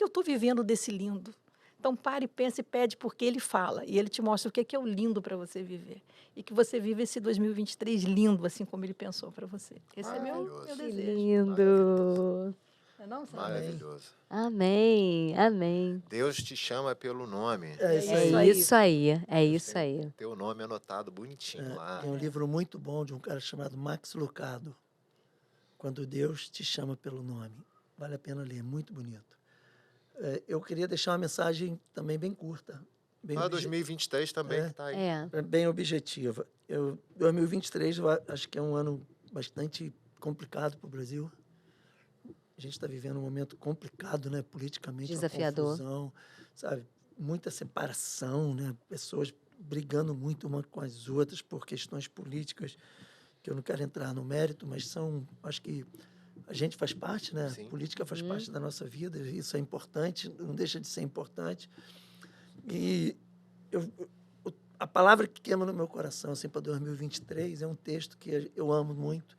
eu estou vivendo desse lindo? Então, pare, pense e pede, porque Ele fala. E Ele te mostra o que é o lindo para você viver. E que você vive esse 2023 lindo, assim como Ele pensou para você. Esse é meu Maravilhoso. Que desejo. lindo. Não é não, Sérgio? Maravilhoso. Amém, amém. Deus te chama pelo nome. É isso É aí. isso aí, é Deus isso tem aí. Teu nome anotado bonitinho lá. Tem um livro muito bom de um cara chamado Max Lucado, Quando Deus te chama pelo nome. Vale a pena ler, muito bonito. Eu queria deixar uma mensagem também bem curta. Bem Ah, 2023 também que tá aí. bem objetiva. 2023 acho que é um ano bastante complicado para o Brasil. A gente está vivendo um momento complicado, né, politicamente, Desafiador. uma confusão, sabe? Muita separação, né? Pessoas brigando muito uma com as outras por questões políticas, que eu não quero entrar no mérito, mas acho que a gente faz parte, né? Sim. Política faz parte da nossa vida, isso é importante, não deixa de ser importante. E a palavra que queima no meu coração assim, para 2023 é um texto que eu amo muito,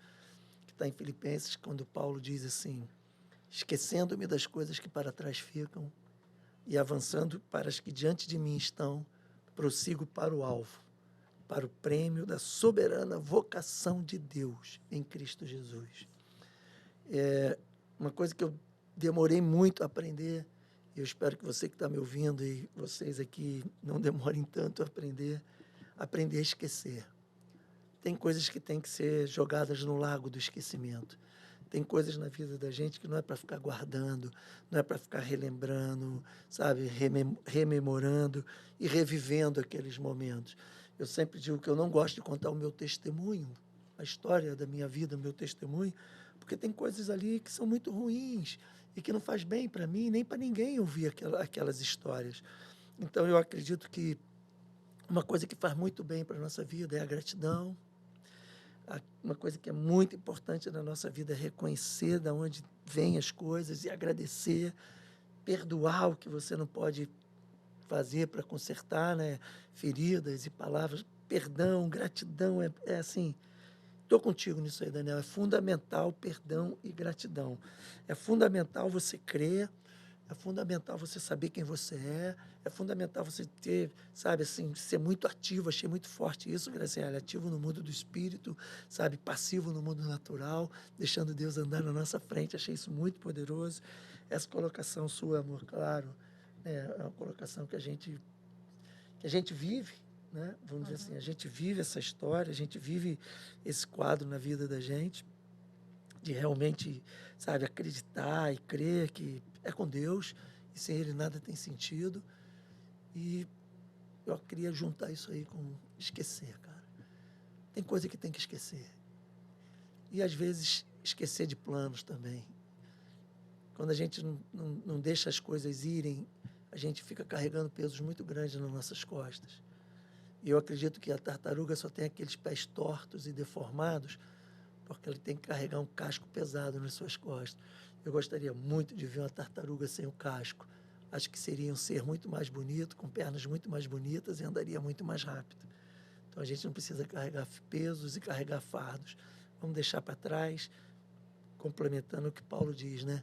que está em Filipenses, quando Paulo diz assim, esquecendo-me das coisas que para trás ficam e avançando para as que diante de mim estão, prossigo para o alvo, para o prêmio da soberana vocação de Deus em Cristo Jesus. É uma coisa que eu demorei muito a aprender, e eu espero que você que está me ouvindo e vocês aqui não demorem tanto a aprender a esquecer. Tem coisas que têm que ser jogadas no lago do esquecimento. Tem coisas na vida da gente que não é para ficar guardando, não é para ficar relembrando, sabe, rememorando e revivendo aqueles momentos. Eu sempre digo que eu não gosto de contar o meu testemunho, a história da minha vida, o meu testemunho, porque tem coisas ali que são muito ruins e que não faz bem para mim nem para ninguém ouvir aquelas histórias. Então, eu acredito que uma coisa que faz muito bem para a nossa vida é a gratidão. Uma coisa que é muito importante na nossa vida é reconhecer de onde vêm as coisas e agradecer, perdoar o que você não pode fazer para consertar, né? Feridas e palavras, perdão, gratidão, é assim, estou contigo nisso aí, Daniel, é fundamental perdão e gratidão, é fundamental você crer, é fundamental você saber quem você é fundamental você ter, sabe, assim, ser muito ativo, achei muito forte isso, Graciela, ativo no mundo do espírito, sabe, passivo no mundo natural, deixando Deus andar na nossa frente, achei isso muito poderoso. Essa colocação sua, amor, claro, é uma colocação que a gente vive, né? Vamos dizer assim, a gente vive essa história, a gente vive esse quadro na vida da gente, de realmente, sabe, acreditar e crer que é com Deus, e sem Ele nada tem sentido. E eu queria juntar isso aí com esquecer, cara. Tem coisa que tem que esquecer. E, às vezes, esquecer de planos também. Quando a gente não deixa as coisas irem, a gente fica carregando pesos muito grandes nas nossas costas. E eu acredito que a tartaruga só tem aqueles pés tortos e deformados porque ele tem que carregar um casco pesado nas suas costas. Eu gostaria muito de ver uma tartaruga sem o casco. Acho que seria um ser muito mais bonito, com pernas muito mais bonitas e andaria muito mais rápido. Então a gente não precisa carregar pesos e carregar fardos. Vamos deixar para trás, complementando o que Paulo diz, né?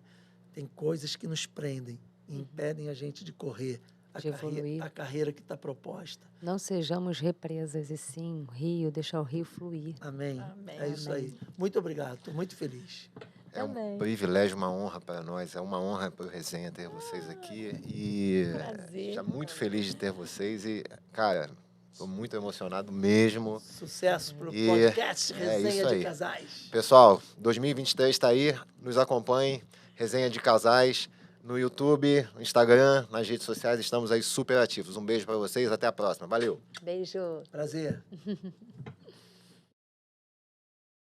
Tem coisas que nos prendem e impedem a gente de correr De evoluir. a carreira que está proposta. Não sejamos represas, e sim, rio, deixar o rio fluir. Amém. Amém. É isso Amém. aí. Muito obrigado. Estou muito feliz. É um Também. privilégio, uma honra para nós. É uma honra para o Resenha ter vocês aqui. E Prazer. já muito feliz de ter vocês. E, cara, estou muito emocionado mesmo. Sucesso para o E podcast é Resenha isso de aí. Casais. Pessoal, 2023 está aí. Nos acompanhem. Resenha de Casais. No YouTube, no Instagram, nas redes sociais. Estamos aí super ativos. Um beijo para vocês. Até a próxima. Valeu. Beijo. Prazer.